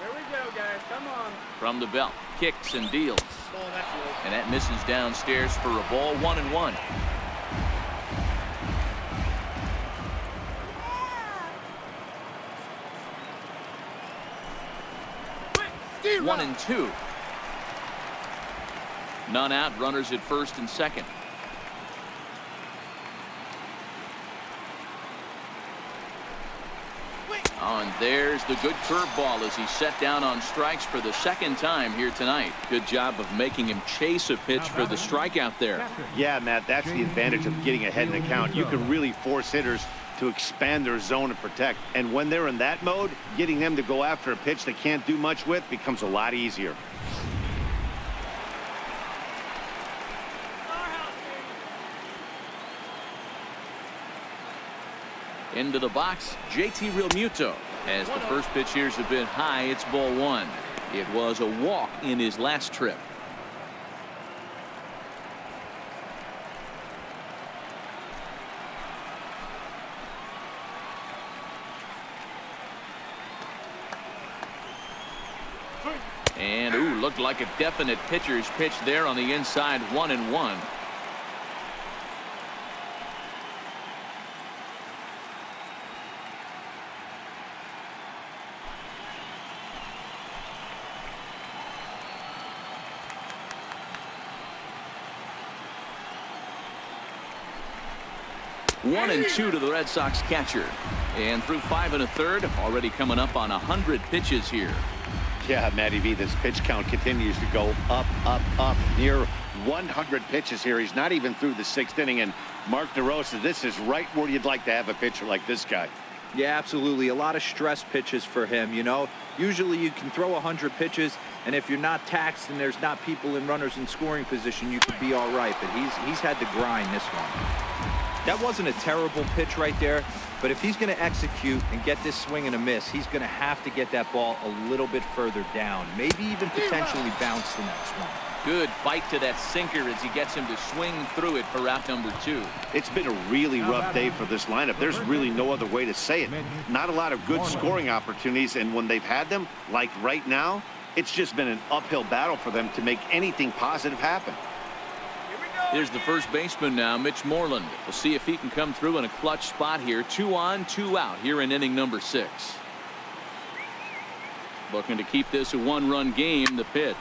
Here we go, guys. Come on. From the belt, kicks and deals. And that misses downstairs for a ball. 1-1. 1-2. None out. Runners at first and second. On There's the good curveball as he's set down on strikes for the second time here tonight. Good job of making him chase a pitch for the strikeout there. Yeah, Matt, that's the advantage of getting ahead in the count. You can really force hitters to expand their zone and protect. And when they're in that mode, getting them to go after a pitch they can't do much with becomes a lot easier. Into the box, JT Realmuto. As the first pitch here is a bit high, it's ball one. It was a walk in his last trip. And ooh, looked like a definite pitcher's pitch there on the inside. 1-1. One and two to the Red Sox catcher. And through 5 1/3, already coming up on 100 pitches here. Yeah, Matty V, this pitch count continues to go up, up, up. Near 100 pitches here. He's not even through the 6th inning. And Mark DeRosa, this is right where you'd like to have a pitcher like this guy. Yeah, absolutely. A lot of stress pitches for him, you know. Usually you can throw 100 pitches, and if you're not taxed and there's not people in runners in scoring position, you could be all right. But he's had to grind this one. That wasn't a terrible pitch right there, but if he's going to execute and get this swing and a miss, he's going to have to get that ball a little bit further down, maybe even potentially bounce the next one. Good bite to that sinker as he gets him to swing through it for route number 2. It's been a really rough day for this lineup. There's really no other way to say it. Not a lot of good scoring opportunities, and when they've had them, like right now, it's just been an uphill battle for them to make anything positive happen. Here's the first baseman now, Mitch Moreland. We'll see if he can come through in a clutch spot here. 2 on, 2 out here in inning number 6. Looking to keep this a 1-run game. The pitch.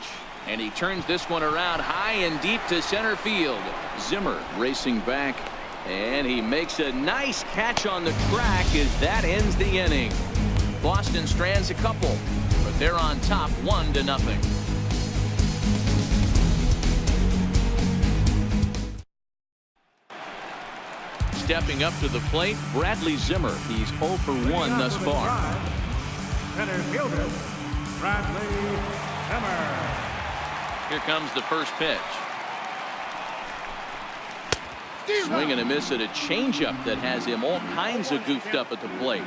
And he turns this one around high and deep to center field. Zimmer racing back. And he makes a nice catch on the track as that ends the inning. Boston strands a couple, but they're on top 1-0. Stepping up to the plate, Bradley Zimmer. He's 0 for 1 thus far. Center fielder, Bradley Zimmer. Here comes the first pitch. Swing and a miss at a changeup that has him all kinds of goofed up at the plate.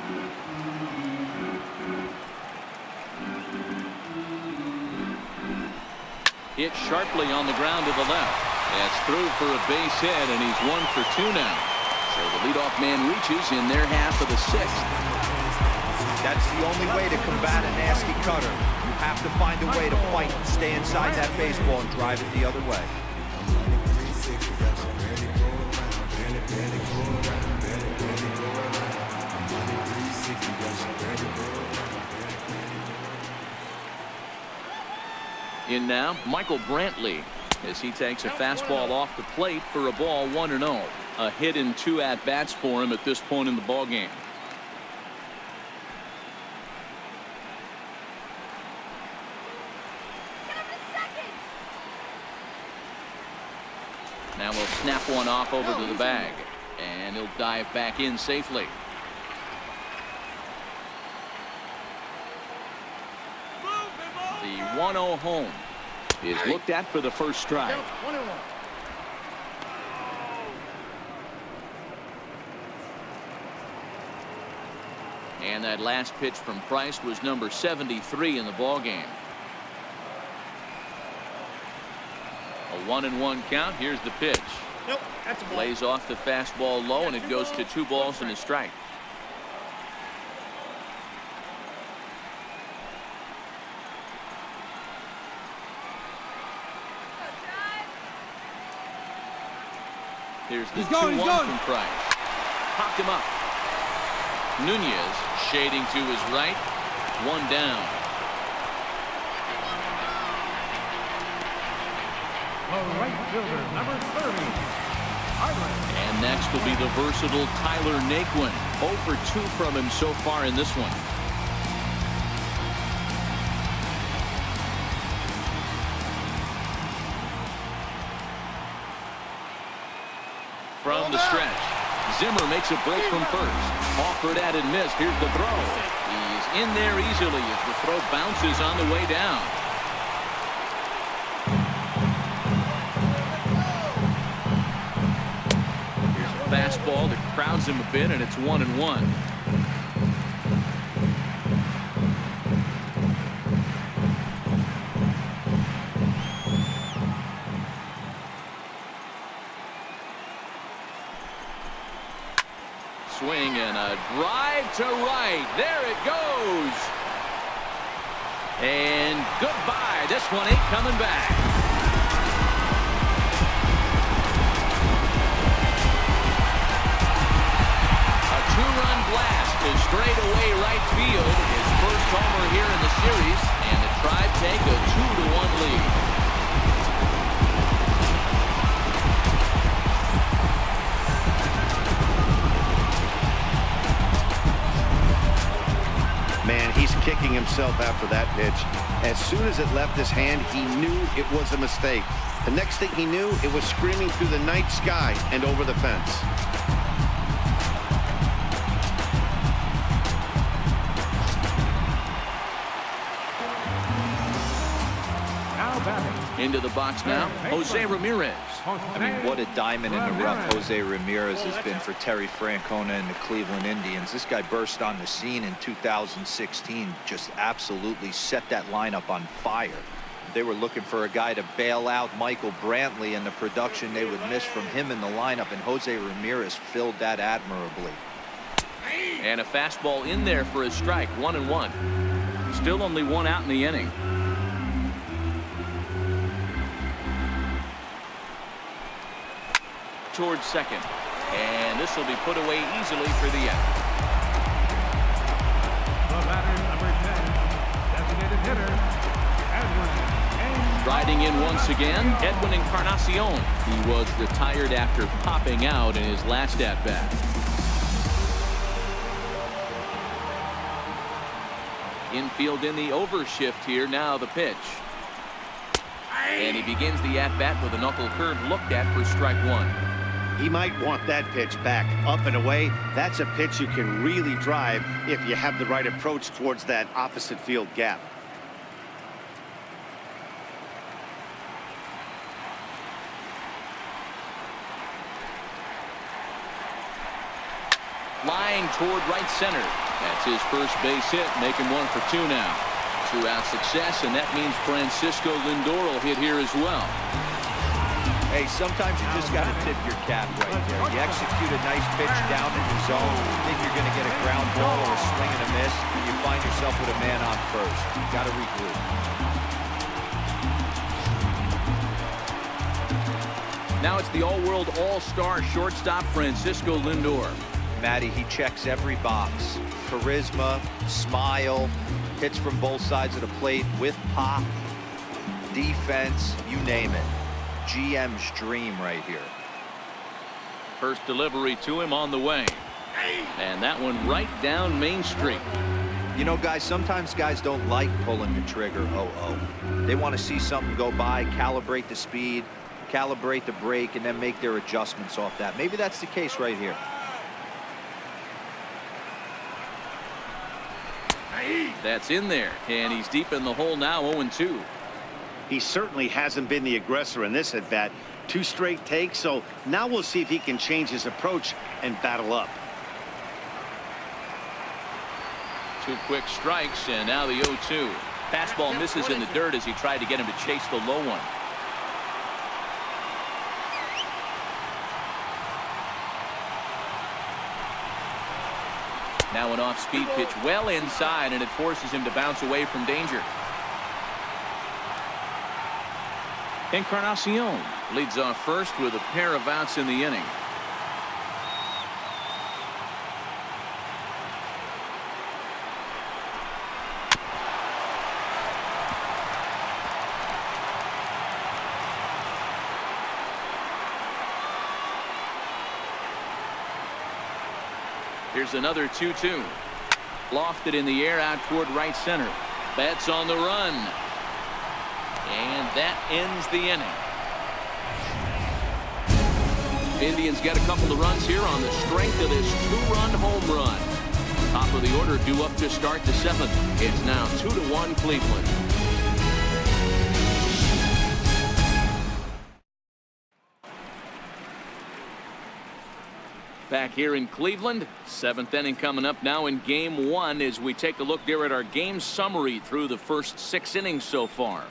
Hit sharply on the ground to the left. That's through for a base hit, and he's 1 for 2 now. So the leadoff man reaches in their half of the 6th. That's the only way to combat a nasty cutter. You have to find a way to fight and stay inside that baseball and drive it the other way. In now, Michael Brantley as he takes a fastball off the plate for a ball 1-0. A hit in 2 at-bats for him at this point in the ballgame. Now we'll snap one off over to the bag, and he'll dive back in safely. The 1-0 home is looked at for the first strike. And that last pitch from Price was number 73 in the ballgame. A 1-1 count. Here's the pitch. Nope, that's a ball. Lays off the fastball low, and it goes to 2 balls and a strike. Here's the 2-1 from Price. Popped him up. Nunez shading to his right. 1 down. The right fielder, number 30, Tyler. And next will be the versatile Tyler Naquin. 0 for 2 from him so far in this one. from the stretch. Zimmer makes a break from first. Offered at and missed. Here's the throw. He's in there easily as the throw bounces on the way down. Here's a fastball that crowds him a bit, and it's 1-1. Swing and a drive to right. There it goes. And goodbye. This one ain't coming back. A two-run blast to straightaway right field. His first homer here in the series. And the Tribe take a 2-1 lead. Man, he's kicking himself after that pitch. As soon as it left his hand, he knew it was a mistake. The next thing he knew, it was screaming through the night sky and over the fence. Now batting. Into the box now, Jose Ramirez. I mean, what a diamond in the rough Jose Ramirez has been for Terry Francona and the Cleveland Indians. This guy burst on the scene in 2016, just absolutely set that lineup on fire. They were looking for a guy to bail out Michael Brantley and the production they would miss from him in the lineup, and Jose Ramirez filled that admirably. And a fastball in there for a strike, 1-1. Still only one out in the inning. Towards second, and this will be put away easily for the out. The batter, number 10, designated hitter, Edwin. Riding in once again, Edwin Encarnacion. He was retired after popping out in his last at-bat. Infield in the overshift here. Now the pitch. And he begins the at-bat with a knuckle curve looked at for strike one. He might want that pitch back, up and away. That's a pitch you can really drive if you have the right approach towards that opposite field gap. Flying toward right center. That's his first base hit, making 1 for 2 now. 2-out success, and that means Francisco Lindor will hit here as well. Hey, sometimes you just got to tip your cap right there. You execute a nice pitch down in the zone, you think you're going to get a ground ball or a swing and a miss, and you find yourself with a man on first. You got to regroup. Now it's the all-world all-star shortstop Francisco Lindor. Matty, he checks every box. Charisma, smile, hits from both sides of the plate with pop, defense, you name it. GM's dream right here. First delivery to him on the way. And that one right down Main Street. You know, guys, sometimes guys don't like pulling the trigger. They want to see something go by, calibrate the speed, calibrate the brake, and then make their adjustments off that. Maybe that's the case right here. That's in there, and he's deep in the hole now, 0-2. He certainly hasn't been the aggressor in this at-bat. 2 straight takes, so now we'll see if he can change his approach and battle up. 2 quick strikes, and now the 0-2. Fastball misses in the dirt as he tried to get him to chase the low one. Now an off-speed pitch well inside, and it forces him to bounce away from danger. Encarnacion leads off first with a pair of outs in the inning. Here's another 2-2. Lofted in the air out toward right center. Betts on the run. And that ends the inning. Indians get a couple of runs here on the strength of this 2-run home run. Top of the order due up to start the 7th. It's now 2-1 Cleveland. Back here in Cleveland, 7th inning coming up now in game 1 as we take a look there at our game summary through the first 6 innings so far.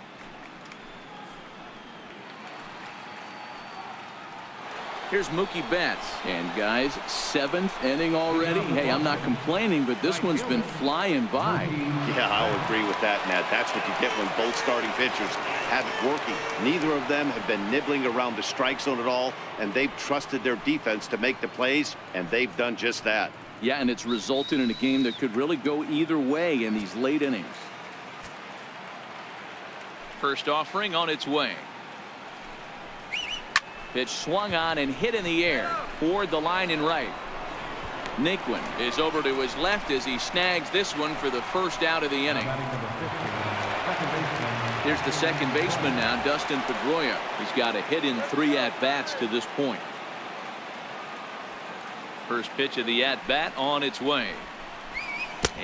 Here's Mookie Betts. And guys, 7th inning already. Hey, I'm not complaining, but this one's been flying by. Yeah, I'll agree with that, Matt. That's what you get when both starting pitchers have it working. Neither of them have been nibbling around the strike zone at all, and they've trusted their defense to make the plays, and they've done just that. Yeah, and it's resulted in a game that could really go either way in these late innings. First offering on its way. Pitch swung on and hit in the air toward the line and right. Naquin is over to his left as he snags this one for the first out of the inning. Here's the second baseman now, Dustin Pedroia. He's got a hit in 3 at-bats to this point. First pitch of the at-bat on its way.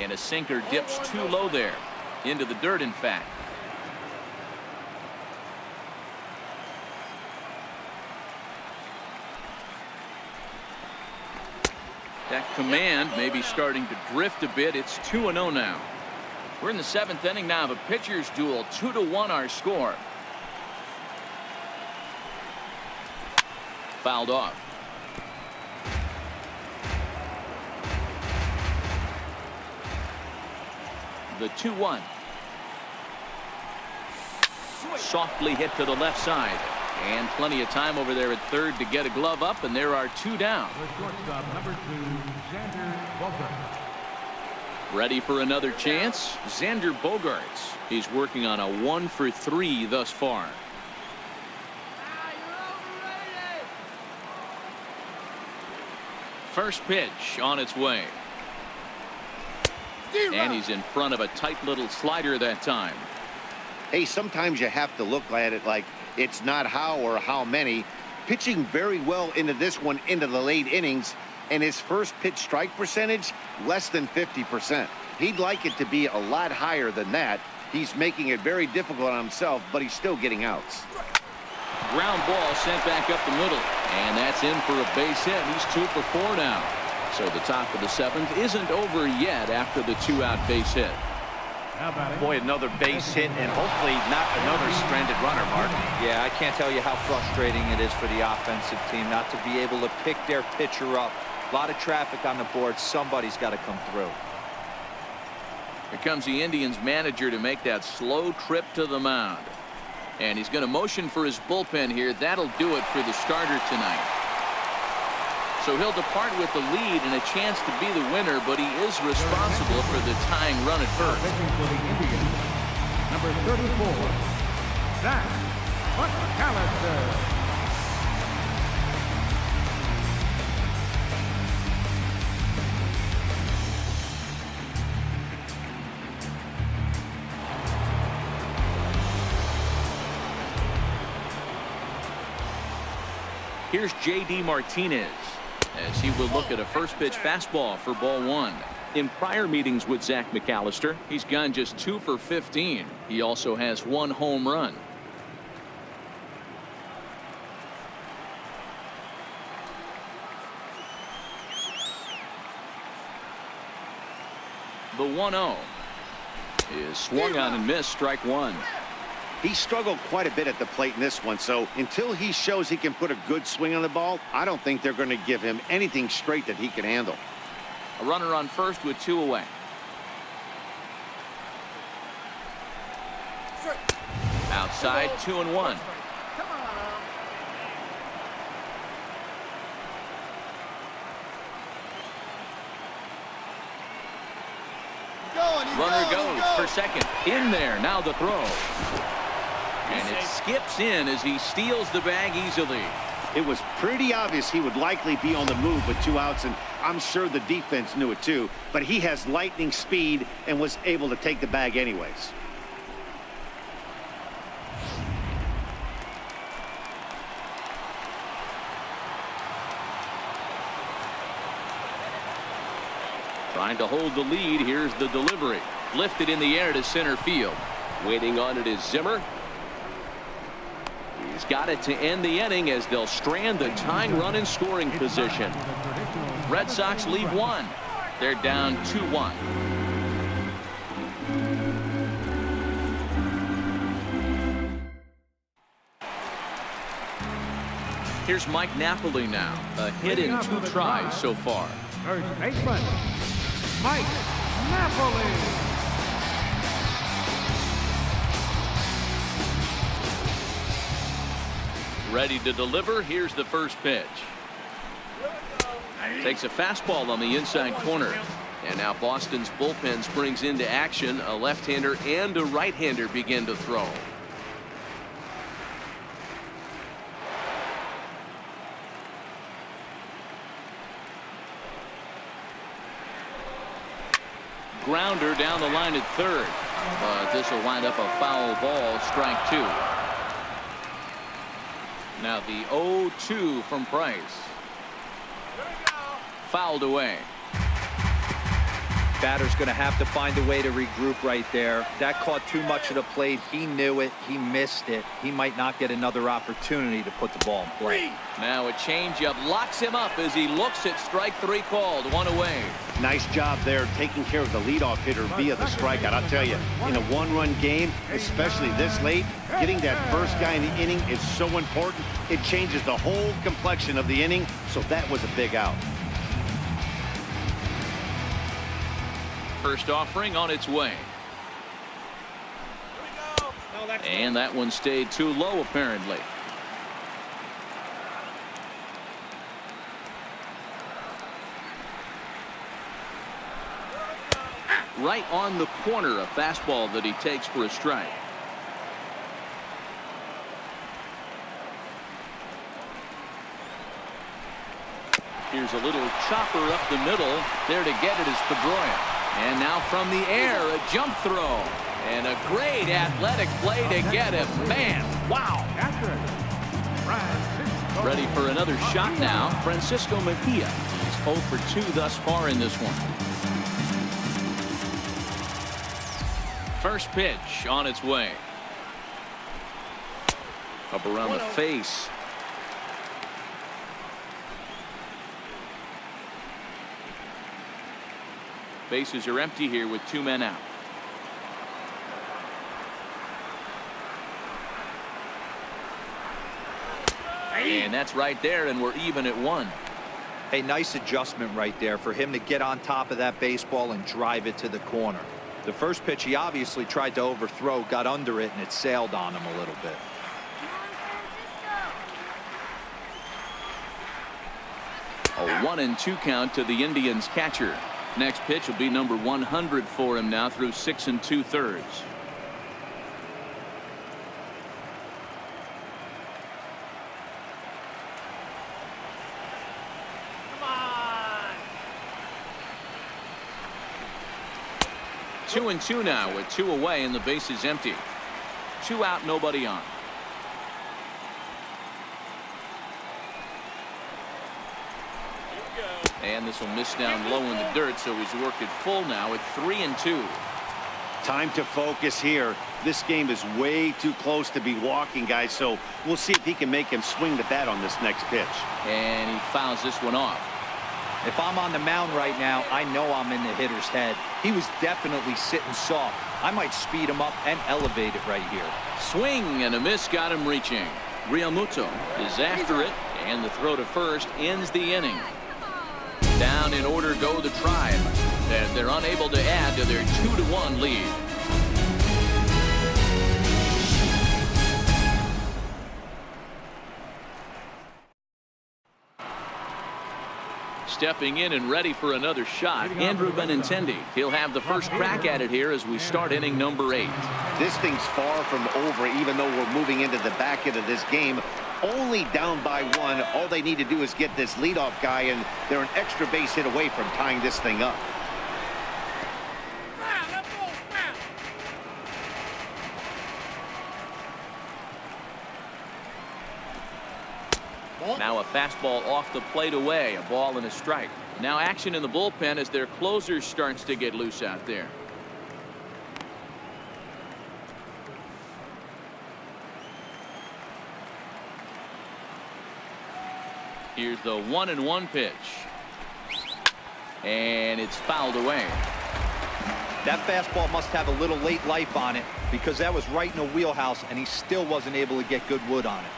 And a sinker dips too low there. Into the dirt, in fact. That command may be starting to drift a bit. It's 2-0 now. We're in the 7th inning now of a pitcher's duel. 2-1 our score. Fouled off. The 2-1. Softly hit to the left side. And plenty of time over there at third to get a glove up, and there are 2 down. Ready for another chance? Xander Bogaerts. He's working on a 1-for-3 thus far. First pitch on its way. And he's in front of a tight little slider that time. Hey, sometimes you have to look at it like it's not how or how many. Pitching very well into this one into the late innings, and his first pitch strike percentage less than 50%. He'd like it to be a lot higher than that. He's making it very difficult on himself, but he's still getting outs. Ground ball sent back up the middle, and that's in for a base hit. He's 2 for 4 now. So the top of the 7th isn't over yet after the 2-out base hit. Boy, another base hit, and hopefully not another stranded runner, Mark. Yeah, I can't tell you how frustrating it is for the offensive team not to be able to pick their pitcher up. A lot of traffic on the board. Somebody's got to come through. Here comes the Indians manager to make that slow trip to the mound. And he's going to motion for his bullpen here. That'll do it for the starter tonight. So he'll depart with the lead and a chance to be the winner, but he is responsible for the tying run at first. For the Indians, number 34, Zach McAllister. Here's J.D. Martinez as he will look at a first pitch fastball for ball 1. In prior meetings with Zach McAllister, he's gone just 2 for 15. He also has 1 home run. The 1-0 is swung on and missed, strike 1. He struggled quite a bit at the plate in this one, so until he shows he can put a good swing on the ball, I don't think they're going to give him anything straight that he can handle. A runner on first with 2 away. Outside, 2-1. Runner goes for second. In there, now the throw. And it skips in as he steals the bag easily. It was pretty obvious he would likely be on the move with 2 outs, and I'm sure the defense knew it too, but he has lightning speed and was able to take the bag anyways. Trying to hold the lead. Here's the delivery. Lifted in the air to center field. Waiting on it is Zimmer. He's got it to end the inning as they'll strand the tying run in scoring position. Red Sox lead 1. They're down 2-1. Here's Mike Napoli now. A hit in 2 tries so far. Third baseman, Mike Napoli. Ready to deliver. Here's the first pitch. Takes a fastball on the inside corner. And now Boston's bullpen springs into action. A left-hander and a right-hander begin to throw. Grounder down the line at third. But this will wind up a foul ball. Strike 2. Now the 0-2 from Price. Fouled away. Batter's going to have to find a way to regroup right there. That caught too much of the plate. He knew it. He missed it. He might not get another opportunity to put the ball in play. Now a changeup locks him up as he looks at strike 3 called. 1 away. Nice job there taking care of the leadoff hitter via the strikeout. I'll tell you, in a one-run game, especially this late, getting that first guy in the inning is so important. It changes the whole complexion of the inning, so that was a big out. First offering on its way. And that one stayed too low apparently. Right on the corner, a fastball that he takes for a strike. Here's a little chopper up the middle. There to get it is Pedroia. And now from the air, a jump throw. And a great athletic play to get him. Man, wow. Ready for another shot now. Francisco Mejia. He's 0 for 2 thus far in this one. First pitch on its way. Up around the face. Bases are empty here with 2 men out. And that's right there, and we're even at 1. A nice adjustment right there for him to get on top of that baseball and drive it to the corner. The first pitch he obviously tried to overthrow, got under it, and it sailed on him a little bit. A 1-2 count to the Indians catcher. Next pitch will be number 100 for him now through 6 2/3. Come on. 2-2 now with 2 away and the base is empty. 2 out, nobody on. And this will miss down low in the dirt, so he's worked it full now at 3-2. Time to focus here. This game is way too close to be walking, guys, so we'll see if he can make him swing the bat on this next pitch. And he fouls this one off. If I'm on the mound right now, I know I'm in the hitter's head. He was definitely sitting soft. I might speed him up and elevate it right here. Swing and a miss got him reaching. Realmuto is after it, and the throw to first ends the inning. Down in order go the Tribe, and they're unable to add to their 2-1 lead. Stepping in and ready for another shot, Andrew Benintendi. He'll have the first crack at it here as we start inning number 8. This thing's far from over, even though we're moving into the back end of this game. Only down by 1. All they need to do is get this leadoff guy, and they're an extra base hit away from tying this thing up. Now a fastball off the plate away, a ball and a strike. Now action in the bullpen as their closer starts to get loose out there. Here's the 1-1 pitch. And it's fouled away. That fastball must have a little late life on it because that was right in the wheelhouse and he still wasn't able to get good wood on it.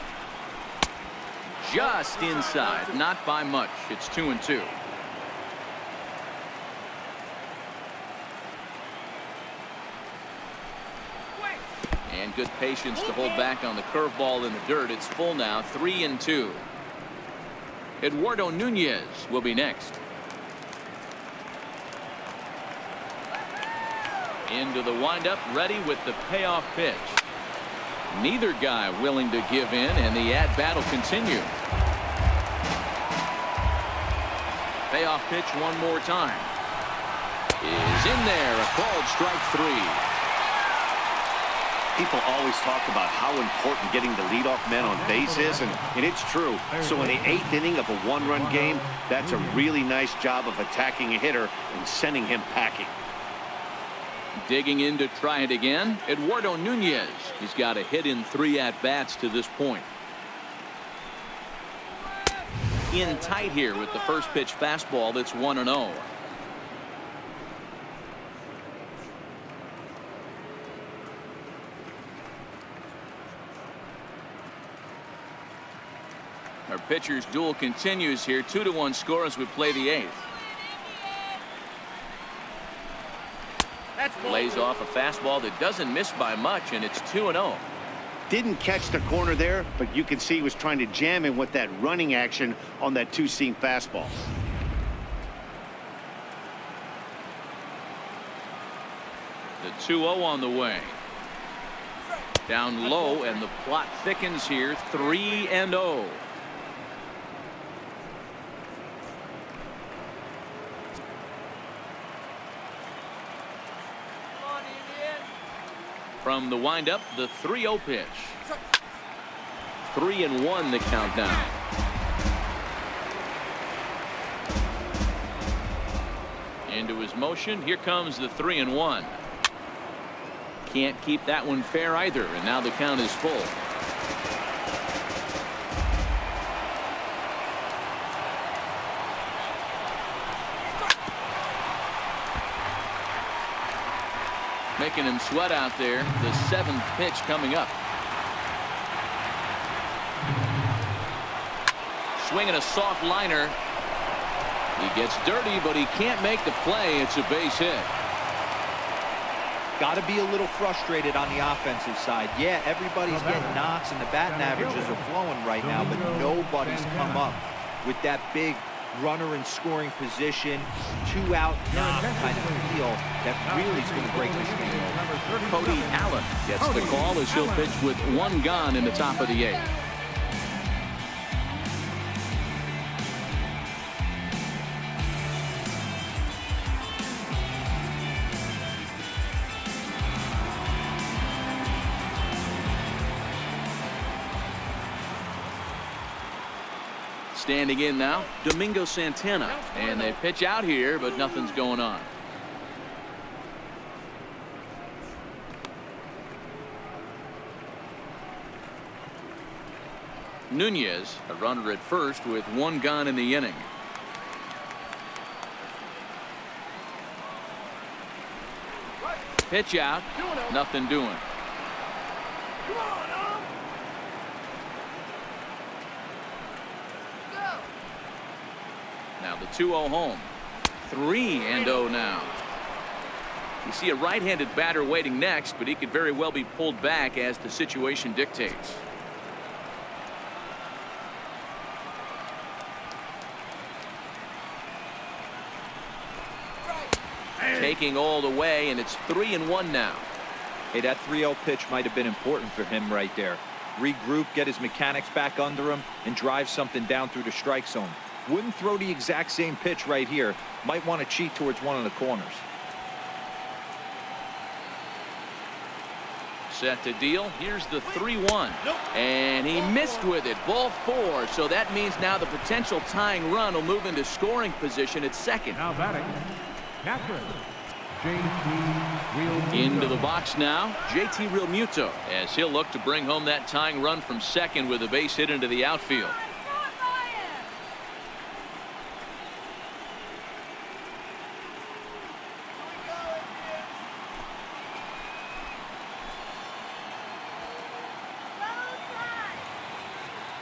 Just inside, not by much. It's 2-2. And good patience to hold back on the curveball in the dirt. It's full now, 3-2. Eduardo Nunez will be next. Into the windup, ready with the payoff pitch. Neither guy willing to give in, and the at-bat will continue. Payoff pitch one more time. Is in there, a called strike 3. People always talk about how important getting the leadoff man on base is, and it's true. So in the 8th inning of a one-run game, that's a really nice job of attacking a hitter and sending him packing. Digging in to try it again, Eduardo Nunez. He's got a hit in 3 at-bats to this point. In tight here with the first pitch fastball that's 1-0. Our pitcher's duel continues here. 2-1 score as we play the 8th. Lays off a fastball that doesn't miss by much, and it's 2-0. Didn't catch the corner there, but you can see he was trying to jam him with that running action on that two-seam fastball. The 2-0 on the way. Down low, and the plot thickens here. 3-0. From the windup, the 3-0 pitch. 3-1 the count now. Into his motion. Here comes the 3-1. Can't keep that one fair either, and now the count is full. Making him sweat out there. The 7th pitch coming up. Swinging a soft liner. He gets dirty, but he can't make the play. It's a base hit. Got to be a little frustrated on the offensive side. Yeah, everybody's getting knocks and the batting averages are flowing right now, but nobody's come up with that big runner in scoring position, 2-out knock kind of feel that really is going to break this game over. Cody Allen gets the call as he'll pitch with 1 gone in the top of the 8th. Standing in now, Domingo Santana, and they pitch out here, but nothing's going on. Nunez, a runner at first with 1 gone in the inning. Pitch out, nothing doing. Now the 2-0 home. 3-0 now. You see a right-handed batter waiting next, but he could very well be pulled back as the situation dictates. Taking all the way, and it's 3-1 now. Hey, that 3-0 pitch might have been important for him right there. Regroup, get his mechanics back under him, and drive something down through the strike zone. Wouldn't throw the exact same pitch right here. Might want to cheat towards one of the corners. Set to deal. Here's the 3-1. And he missed with it. Ball 4. So that means now the potential tying run will move into scoring position at second. Now batting, catcher, JT Realmuto. Into the box now, JT Realmuto, as he'll look to bring home that tying run from second with a base hit into the outfield.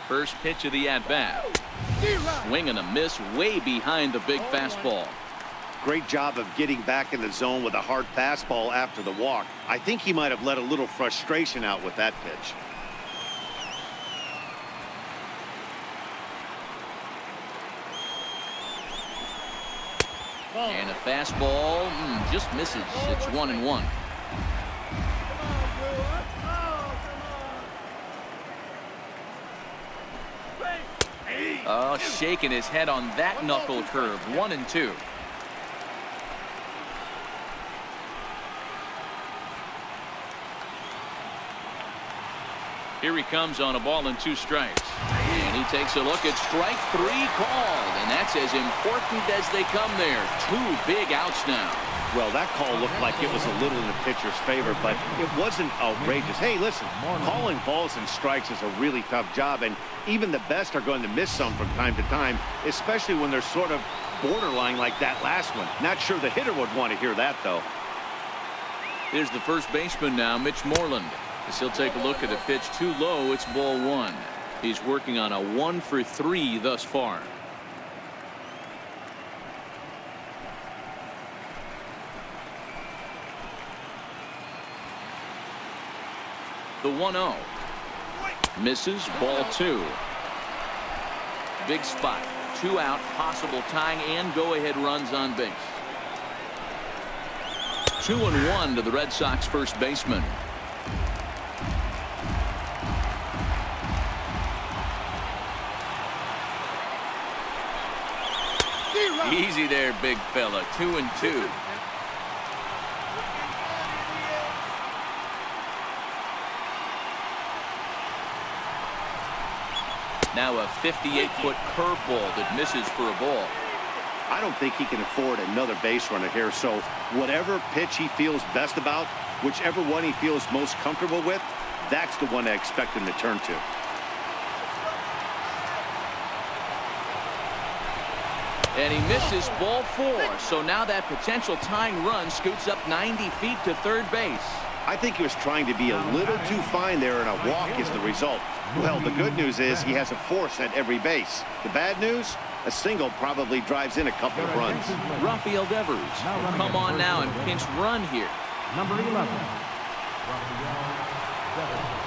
First pitch of the at-bat. Swing and a miss way behind the big fastball. Great job of getting back in the zone with a hard fastball after the walk. I think he might have let a little frustration out with that pitch. And a fastball just misses. It's 1-1. Oh, shaking his head on that knuckle curve. 1-2. Here he comes on a ball and 2 strikes. And he takes a look at strike 3 called. And that's as important as they come there. 2 big outs now. Well, that call looked like it was a little in the pitcher's favor, but it wasn't outrageous. Hey, listen, calling balls and strikes is a really tough job, and even the best are going to miss some from time to time, especially when they're sort of borderline like that last one. Not sure the hitter would want to hear that, though. Here's the first baseman now, Mitch Moreland. As he'll take a look at a pitch too low, it's ball 1. He's working on a 1 for 3 thus far. The 1-0. Misses, ball 2. Big spot. 2 out, possible tying and go-ahead runs on base. 2-1 to the Red Sox first baseman. Easy there, big fella. 2-2. Now a 58-foot curveball that misses for a ball. I don't think he can afford another base runner here, so whatever pitch he feels best about, whichever one he feels most comfortable with, that's the one I expect him to turn to. And he misses ball 4. So now that potential tying run scoots up 90 feet to third base. I think he was trying to be a little too fine there, and a walk is the result. Well, the good news is he has a force at every base. The bad news, a single probably drives in a couple of runs. Rafael Devers will come on now and pinch run here. Number 11, Rafael Devers.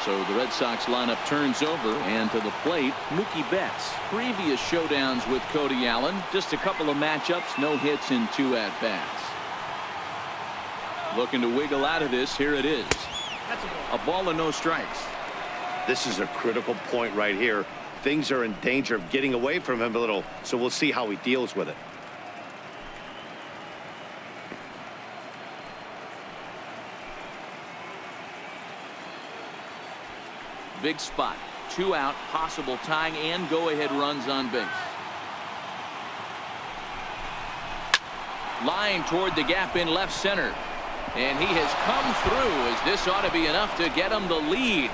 So the Red Sox lineup turns over, and to the plate, Mookie Betts. Previous showdowns with Cody Allen, just a couple of matchups, no hits in 2 at-bats. Looking to wiggle out of this, here it is. A ball and no strikes. This is a critical point right here. Things are in danger of getting away from him a little, so we'll see how he deals with it. Big spot. 2 out, possible tying and go-ahead runs on base. Line toward the gap in left center. And he has come through, as this ought to be enough to get him the lead.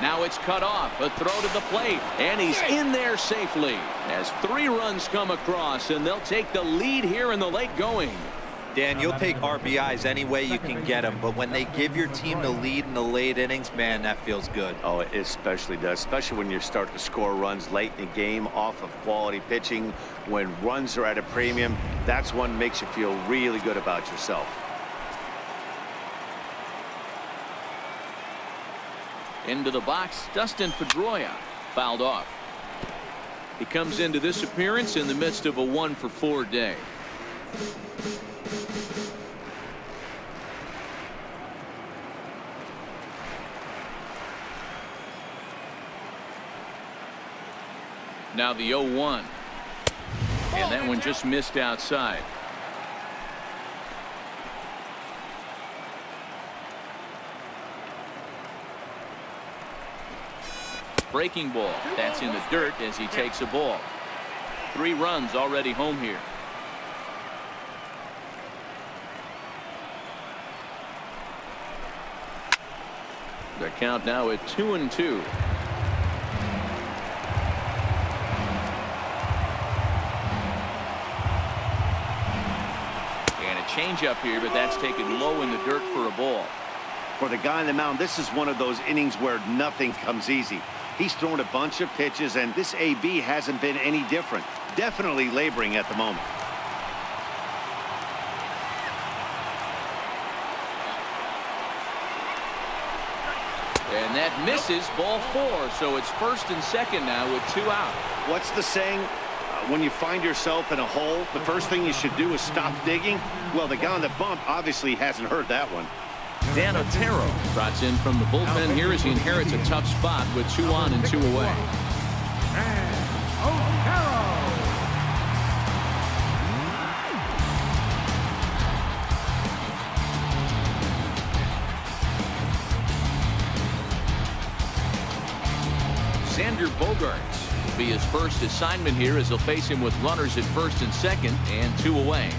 Now it's cut off. A throw to the plate. And he's in there safely. As 3 runs come across, and they'll take the lead here in the late going. Dan, you'll take RBIs any way you can get them, but when they give your team the lead in the late innings, man, that feels good. Oh, it especially does, especially when you start to score runs late in the game off of quality pitching. When runs are at a premium, that's one that makes you feel really good about yourself. Into the box, Dustin Pedroia fouled off. He comes into this appearance in the midst of a 1 for 4 day. Now the 0-1. And that one just missed outside. Breaking ball. That's in the dirt as he takes a ball. 3 runs already home here. The count now at 2-2. And a changeup here, but that's taken low in the dirt for a ball. For the guy on the mound, this is one of those innings where nothing comes easy. He's thrown a bunch of pitches, and this AB hasn't been any different. Definitely laboring at the moment. And that misses, ball 4. So it's 1st and 2nd now with 2 out. What's the saying? When you find yourself in a hole, the first thing you should do is stop digging. Well, the guy on the bump obviously hasn't heard that one. Dan Otero trots in from the bullpen here as he inherits a tough spot with 2 on and 2 away. And Otero. Xander Bogaerts will be his first assignment here as they'll face him with runners at 1st and 2nd and 2 away.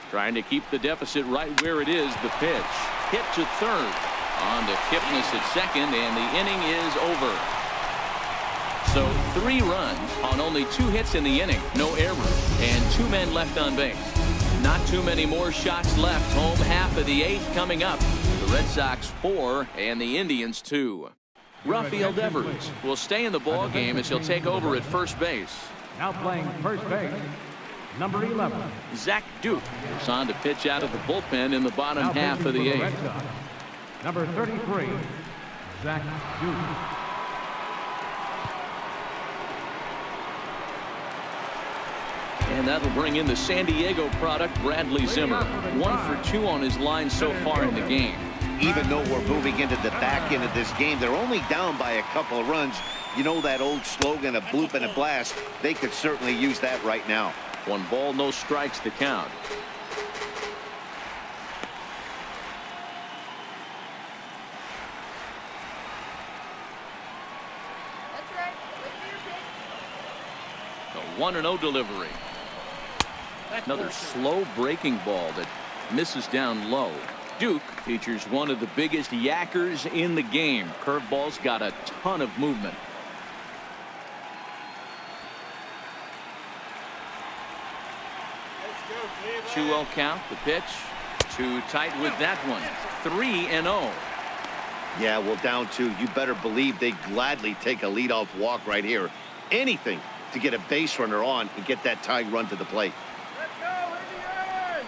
Trying to keep the deficit right where it is. The pitch hit to 3rd. On to Kipnis at 2nd, and the inning is over. So 3 runs on only 2 hits in the inning, no errors, and 2 men left on base. Not too many more shots left. Home half of the 8th coming up. The Red Sox 4 and the Indians 2. Rafael Devers will stay in the ball game as he'll take over at first base. Now playing first base, number 11. Zach Duke is on to pitch out of the bullpen in the bottom half of the 8th. Number 33, Zach Duke. And that'll bring in the San Diego product, Bradley Zimmer. 1 for 2 on his line so far in the game. Even though we're moving into the back end of this game, they're only down by a couple of runs. You know that old slogan of bloop and a blast? They could certainly use that right now. 1 ball, no strikes to count. That's right. The 1-0 delivery. Another slow breaking ball that misses down low. Duke features one of the biggest yackers in the game. Curveball's got a ton of movement. Let's go, 2-0 count. The pitch. Too tight with that one. 3-0. Yeah, well, down 2. You better believe they gladly take a leadoff walk right here. Anything to get a base runner on and get that tying run to the plate. Let's go, Indians!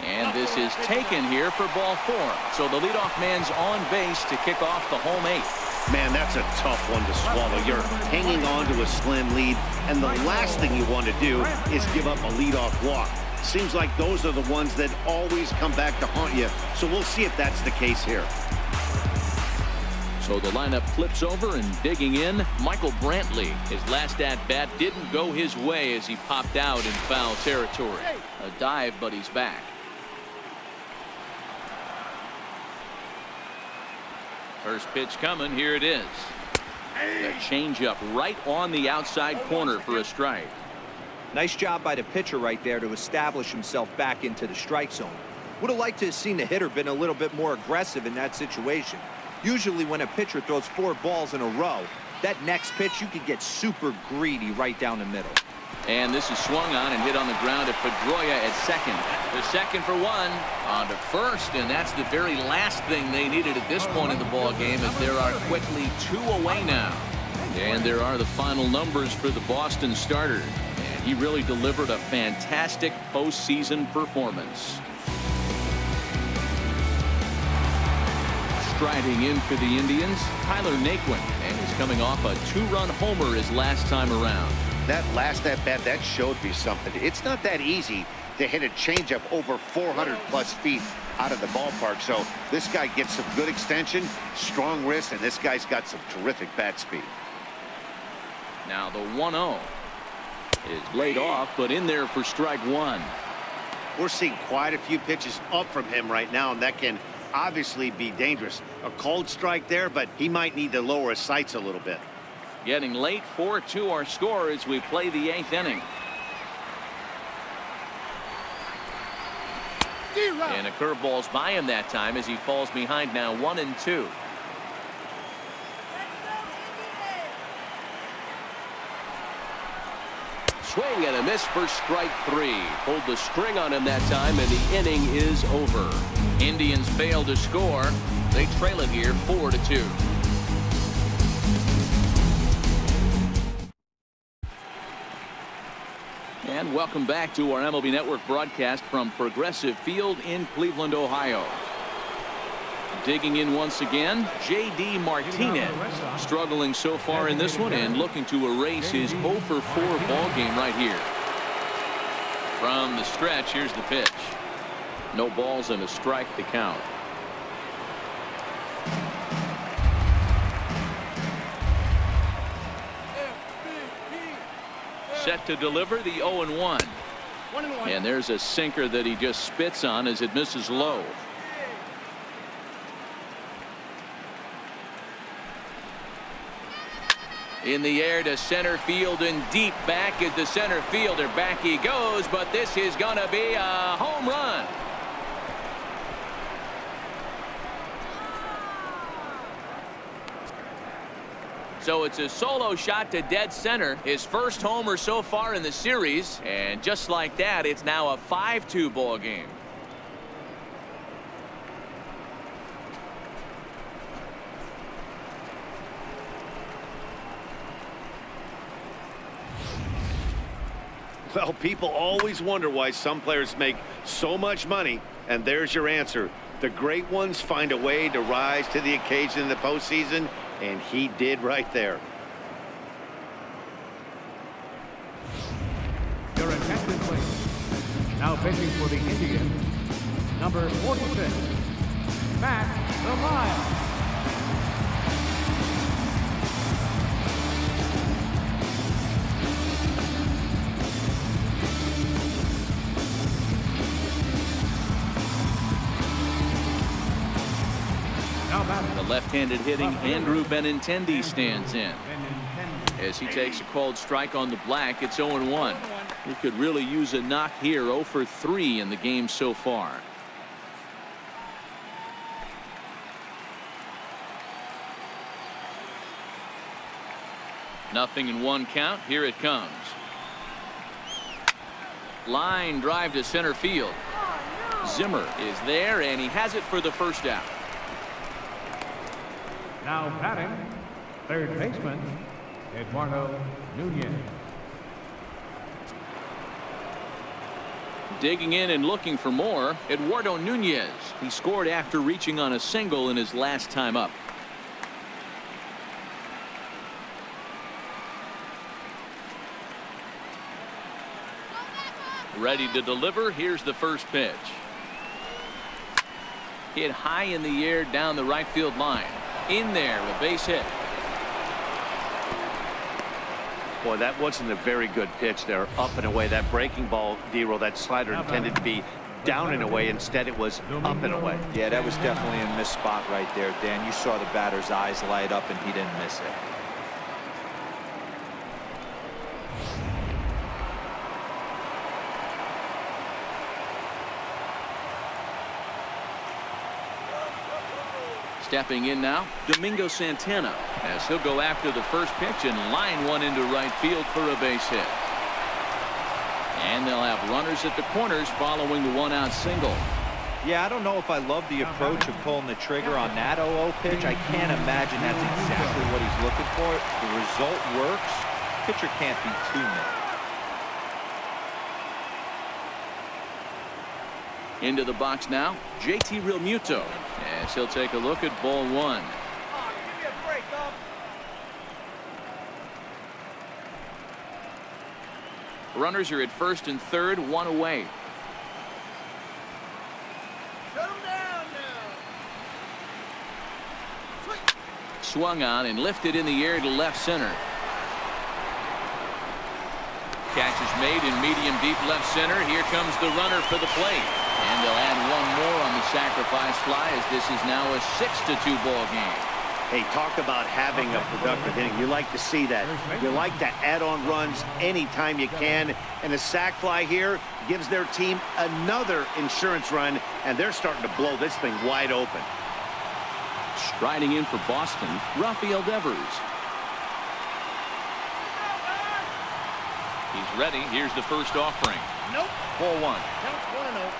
And this is taken here for ball 4. So the leadoff man's on base to kick off the home 8th. Man, that's a tough one to swallow. You're hanging on to a slim lead, and the last thing you want to do is give up a leadoff walk. Seems like those are the ones that always come back to haunt you. So we'll see if that's the case here. So the lineup flips over, and digging in, Michael Brantley. His last at-bat didn't go his way as he popped out in foul territory. A dive, but he's back. First pitch coming. Here it is. The changeup right on the outside corner for a strike. Nice job by the pitcher right there to establish himself back into the strike zone. Would have liked to have seen the hitter been a little bit more aggressive in that situation. Usually when a pitcher throws 4 balls in a row, that next pitch you could get super greedy right down the middle. And this is swung on and hit on the ground at Pedroia at 2nd. The 2nd for 1. On to 1st, and that's the very last thing they needed at this point in the ball game, as there are quickly 2 away now. And there are the final numbers for the Boston starter. And he really delivered a fantastic postseason performance. Striding in for the Indians, Tyler Naquin, and he's coming off a 2-run homer his last time around. That last at-bat, that showed me something. It's not that easy to hit a changeup over 400-plus feet out of the ballpark. So this guy gets some good extension, strong wrist, and this guy's got some terrific bat speed. Now the 1-0 is laid off, but in there for strike one. We're seeing quite a few pitches up from him right now, and that can obviously be dangerous. A cold strike there, but he might need to lower his sights a little bit. Getting late, 4-2 our score as we play the 8th inning. And a curveball's by him that time as he falls behind now 1-2. Swing and a miss for strike three. Pulled the string on him that time, and the inning is over. Indians fail to score. They trail it here 4-2. And welcome back to our MLB Network broadcast from Progressive Field in Cleveland, Ohio. Digging in once again, J.D. Martinez, struggling so far in this one and looking to erase his 0 for 4 ball game right here. From the stretch, here's the pitch. No balls and a strike to count. Set to deliver the 0-1. And there's a sinker that he just spits on as it misses low. In the air to center field and deep back is the center fielder. Back he goes, but this is going to be a home run. So it's a solo shot to dead center. His first homer so far in the series. And just like that, it's now a 5-2 ball game. Well, people always wonder why some players make so much money, and there's your answer. The great ones find a way to rise to the occasion in the postseason, and he did right there. Your attended please. Now pitching for the Indians, number 46, Matt the Mile. The left-handed hitting Andrew Benintendi stands in as he takes a called strike on the black. It's 0-1. He could really use a knock here. 0 for 3 in the game so far. Nothing in one count. Here it comes. Line drive to center field. Zimmer is there, and he has it for the first out. Now batting, third baseman, Eduardo Nunez. Digging in and looking for more, Eduardo Nunez. He scored after reaching on a single in his last time up. Ready to deliver. Here's the first pitch. Hit high in the air down the right field line. In there, a base hit. Boy, that wasn't a very good pitch there. Up and away. That breaking ball, D-roll, that slider intended to be down and away. Instead, it was up and away. Yeah, that was definitely a missed spot right there, Dan. You saw the batter's eyes light up, and he didn't miss it. Stepping in now, Domingo Santana, as he'll go after the first pitch and line one into right field for a base hit. And they'll have runners at the corners following the one-out single. Yeah, I don't know if I love the approach of pulling the trigger on that 0-0 pitch. I can't imagine that's exactly what he's looking for. The result works. Pitcher can't be too mad. Into the box now, JT Realmuto, as he'll take a look at ball one. Give me a break, dog. Runners are at first and third, one away. Shut him down. swung on and lifted in the air to left center. Catch is made in medium deep left center. Here comes the runner for the plate. And they'll add one more on the sacrifice fly as this is now a 6-2 ball game. Hey, talk about having a productive inning. You like to see that. You like to add on runs anytime you can. And a sac fly here gives their team another insurance run, and they're starting to blow this thing wide open. Striding in for Boston, Rafael Devers. He's ready. Here's the first offering. Nope. Ball one. Counts 1-0.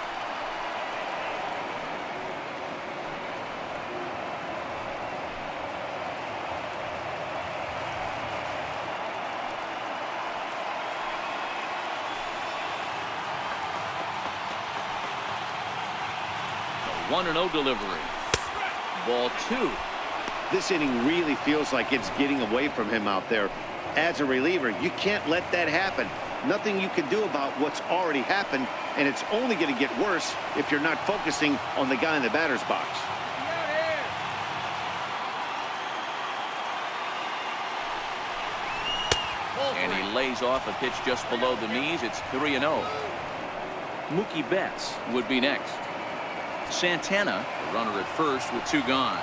The 1-0 delivery. Ball two. This inning really feels like it's getting away from him out there. As a reliever, you can't let that happen. Nothing you can do about what's already happened, and it's only going to get worse if you're not focusing on the guy in the batter's box. And he lays off a pitch just below the knees. It's 3-0. Mookie Betts would be next. Santana, the runner at first with two gone.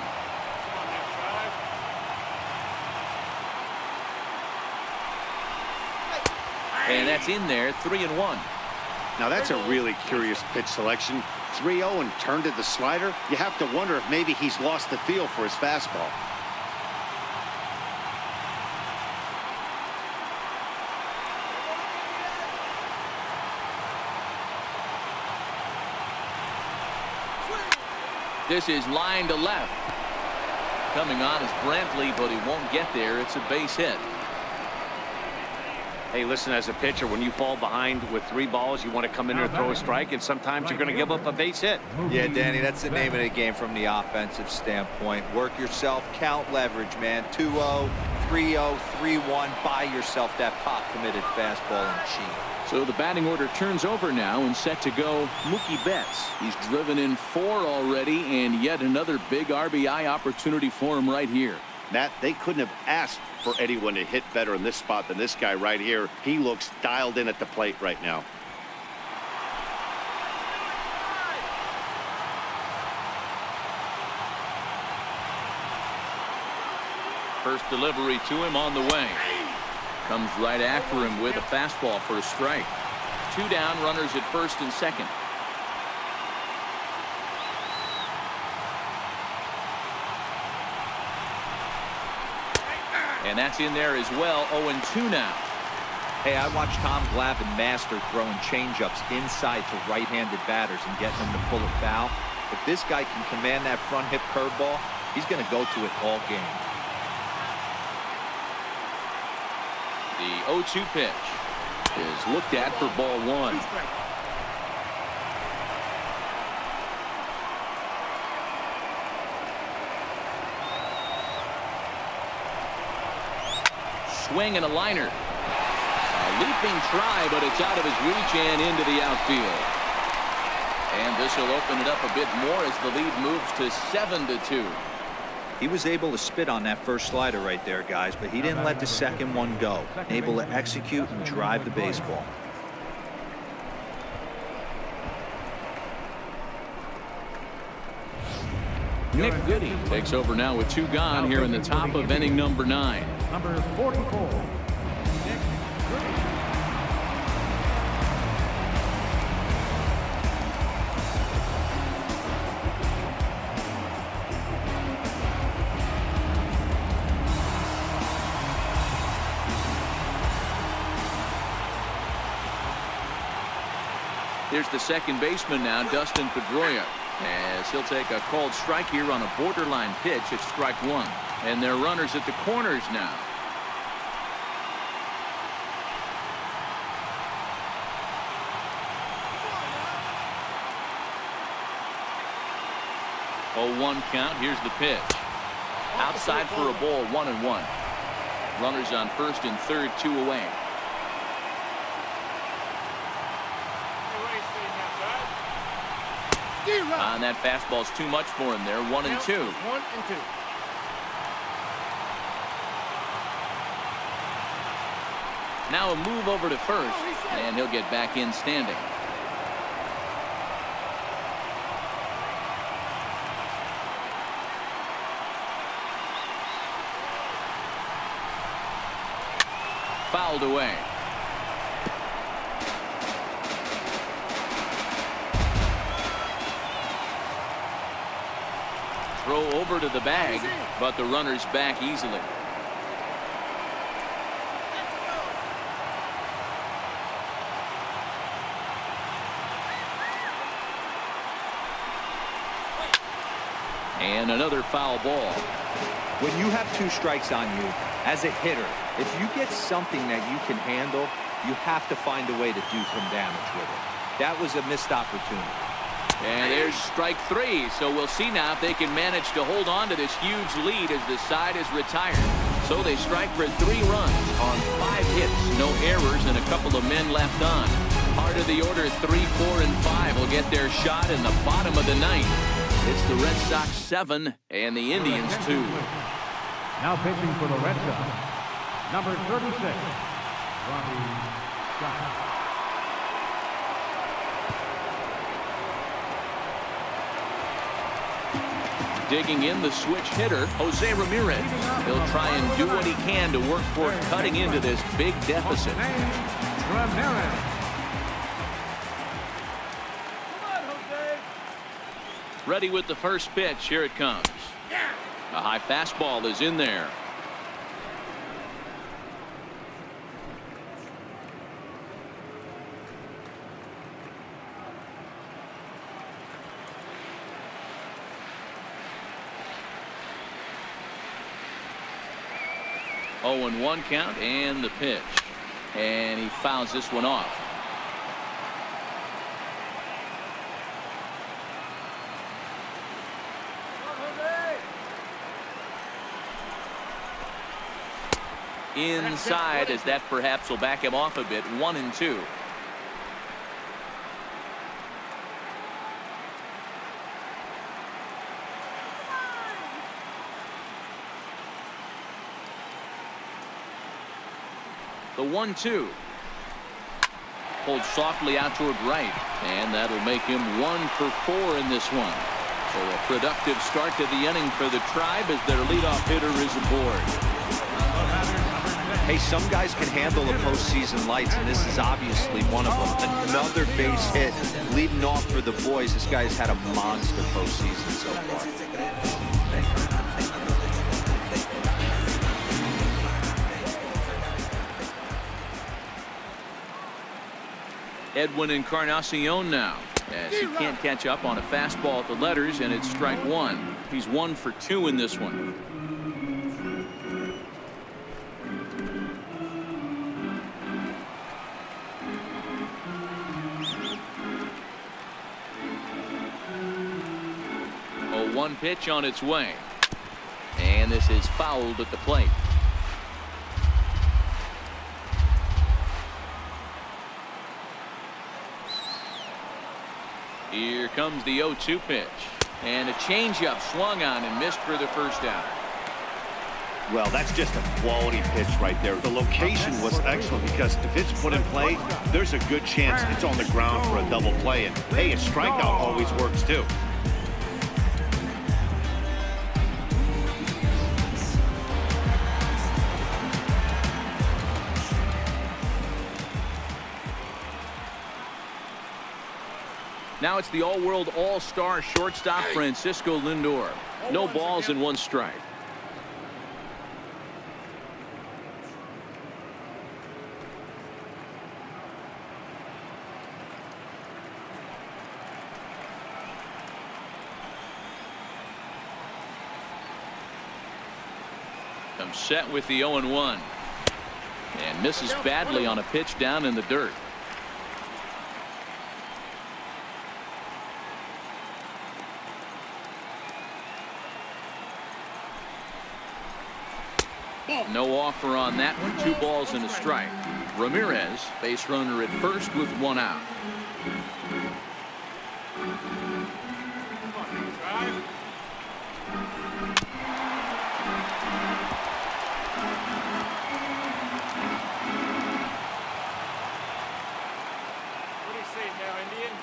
And that's in there, 3-1. Now that's a really curious pitch selection. 3-0 and turned to the slider. You have to wonder if maybe he's lost the feel for his fastball. This is line to left. Coming on is Brantley, but he won't get there. It's a base hit. Hey, listen, as a pitcher, when you fall behind with 3 balls, you want to come in there and throw a strike, and sometimes you're going to give up a base hit. Yeah, Danny, that's the name of the game from the offensive standpoint. Work yourself, count leverage, man. 2-0, 3-0, 3-1. Buy yourself that pop-committed fastball and cheat. So the batting order turns over now and set to go Mookie Betts. He's driven in 4 already, and yet another big RBI opportunity for him right here. Matt, they couldn't have asked for anyone to hit better in this spot than this guy right here. He looks dialed in at the plate right now. First delivery to him on the way. Comes right after him with a fastball for a strike. 2 down, runners at first and second. And that's in there as well. 0-2 now. Hey, I watched Tom Glavine master throwing changeups inside to right-handed batters and getting them to pull a foul. If this guy can command that front hip curveball, he's going to go to it all game. The 0-2 pitch is looked at for ball 1. Swing and a liner. A leaping try, but it's out of his reach and into the outfield. And this will open it up a bit more as the lead moves to 7-2. He was able to spit on that first slider right there, guys, but he didn't let the second one go. Able to execute and drive the baseball. Nick Goody takes over now with 2 gone here in the top of inning number 9. Number 44, Nick Goody. Here's the second baseman now, Dustin Pedroia, as he'll take a called strike here on a borderline pitch. It's strike 1. And they're runners at the corners now. Oh, 1 count. Here's the pitch. Outside for a ball, 1-1. Runners on first and third, 2 away. And that fastball's too much for him there. 1-2. 1-2. Now a move over to first, and he'll get back in standing. Fouled away. Throw over to the bag, but the runner's back easily. And another foul ball. When you have 2 strikes on you, as a hitter, if you get something that you can handle, you have to find a way to do some damage with it. That was a missed opportunity. And there's strike 3, so we'll see now if they can manage to hold on to this huge lead as the side is retired. So they strike for 3 runs on 5 hits, no errors, and a couple of men left on. Part of the order 3, 4, and 5 will get their shot in the bottom of the 9th. It's the Red Sox 7 and the Indians 2. Now pitching for the Red Sox, number 36, Robbie Scott. Digging in the switch hitter, Jose Ramirez. He'll try and do what he can to work toward cutting into this big deficit. Ramirez. Ready with the first pitch. Here it comes. A high fastball is in there. Oh, and 1 count and the pitch. And he fouls this one off. Inside, as that perhaps will back him off a bit. 1-2. The 1-2. Pulled softly out toward right, and that'll make him 1 for 4 in this one. So a productive start to the inning for the Tribe as their leadoff hitter is aboard. Hey, some guys can handle the postseason lights, and this is obviously one of them. Another base hit leading off for the boys. This guy's had a monster postseason so far. Edwin Encarnacion now, as he can't catch up on a fastball at the letters, and it's strike 1. He's 1 for 2 in this one. Oh, 1 pitch on its way, and this is fouled at the plate. Here comes the 0-2 pitch, and a changeup swung on and missed for the first out. Well, that's just a quality pitch right there. The location was excellent because if it's put in play, there's a good chance it's on the ground for a double play. And hey, a strikeout always works too. Now it's the all-world all-star shortstop Francisco Lindor. No balls and 1 strike. Comes set with the 0-1. And misses badly on a pitch down in the dirt. No offer on that one. 2 balls and a strike. Ramirez, base runner at first with 1 out. seat now, Indians.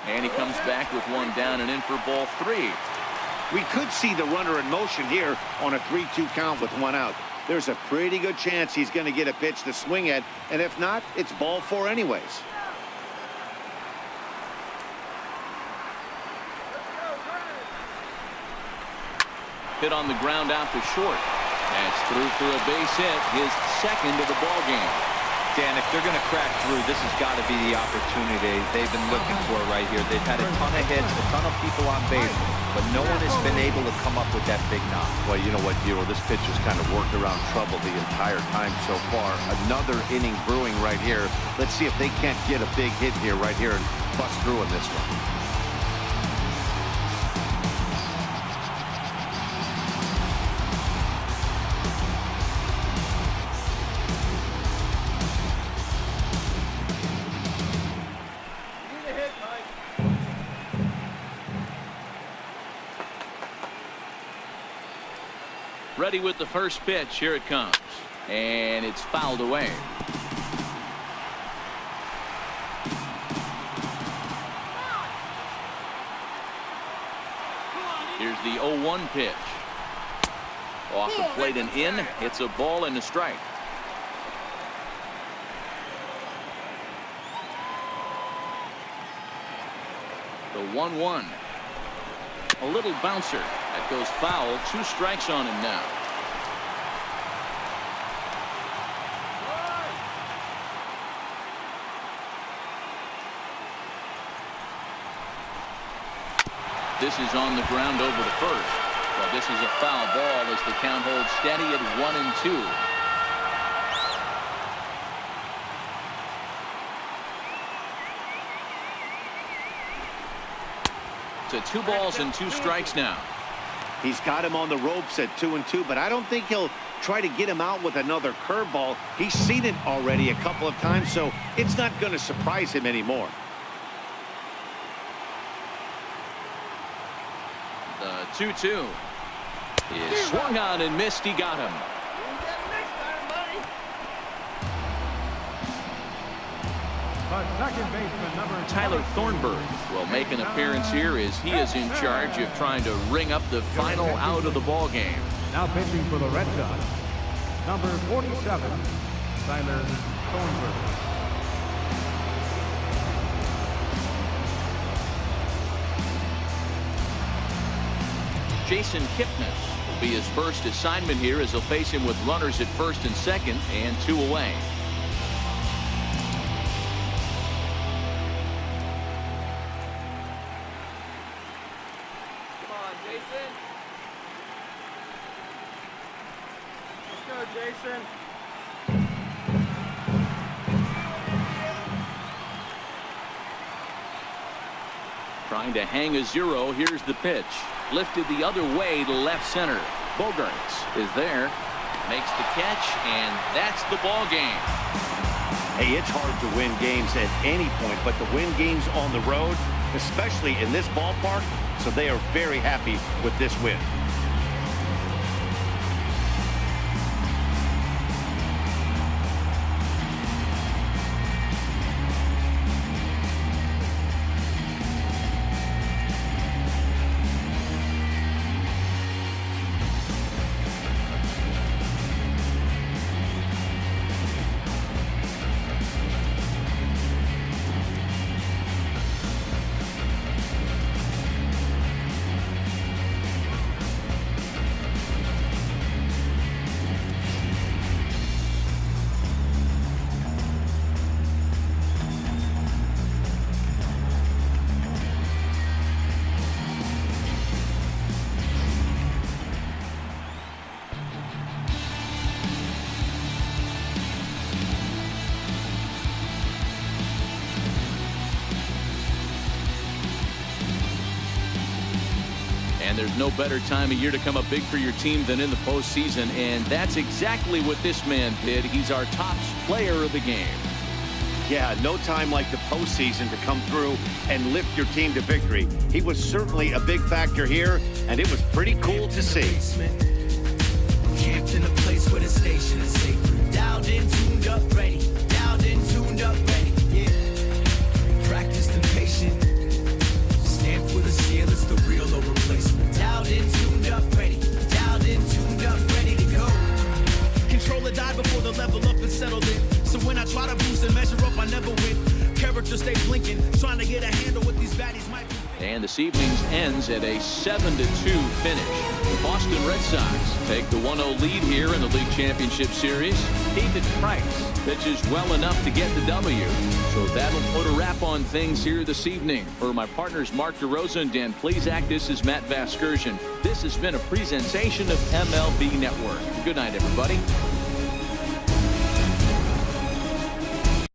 And he comes back with one down and in for ball 3. We could see the runner in motion here on a 3-2 count with one out. There's a pretty good chance he's going to get a pitch to swing at, and if not, it's ball 4 anyways. Hit on the ground out to short. That's through for a base hit, his second of the ball game. Dan, if they're going to crack through, this has got to be the opportunity they've been looking for right here. They've had a ton of hits, a ton of people on base, but no one has been able to come up with that big knock. Well, you know what, Dero, this pitch has kind of worked around trouble the entire time so far. Another inning brewing right here. Let's see if they can't get a big hit here right here and bust through in this one. Ready with the first pitch. Here it comes. And it's fouled away. Here's the 0-1 pitch. Off the plate and in. It's a ball and a strike. The 1-1. A little bouncer. That goes foul. 2 strikes on him now. This is on the ground over the first. Well, this is a foul ball as the count holds steady at 1-2. To 2 balls and 2 strikes now. He's got him on the ropes at 2-2, but I don't think he'll try to get him out with another curveball. He's seen it already a couple of times, so it's not going to surprise him anymore. The 2-2 is swung on and missed. He got him. The second baseman, number Tyler Thornburg will make an appearance here as he is in charge of trying to ring up the final out of the ball game. Now pitching for the Red Sox, number 47, Tyler Thornburg. Jason Kipnis will be his first assignment here as he'll face him with runners at first and second and 2 away. Come on, Jason. Let's go, Jason. Trying to hang a 0. Here's the pitch. Lifted the other way to left center. Bogarts is there. Makes the catch, and that's the ball game. Hey, it's hard to win games at any point, but to win games on the road, especially in this ballpark, so they are very happy with this win. And there's no better time of year to come up big for your team than in the postseason, and that's exactly what this man did. He's our top player of the game. Yeah, no time like the postseason to come through and lift your team to victory. He was certainly a big factor here, and it was pretty cool to see. Camped in a place where the station is sacred. Dialed into high before the level up and settled in. So when I try to boost and measure up, I never win. Character stay blinking, trying to get a handle with these baddies might be. And this evening's ends at a 7-2 finish. The Boston Red Sox take the 1-0 lead here in the League Championship Series. David Price pitches well enough to get the W. So that'll put a wrap on things here this evening. For my partners Mark DeRosa and Dan Plesac, this is Matt Vasgersian. This has been a presentation of MLB Network. Good night, everybody.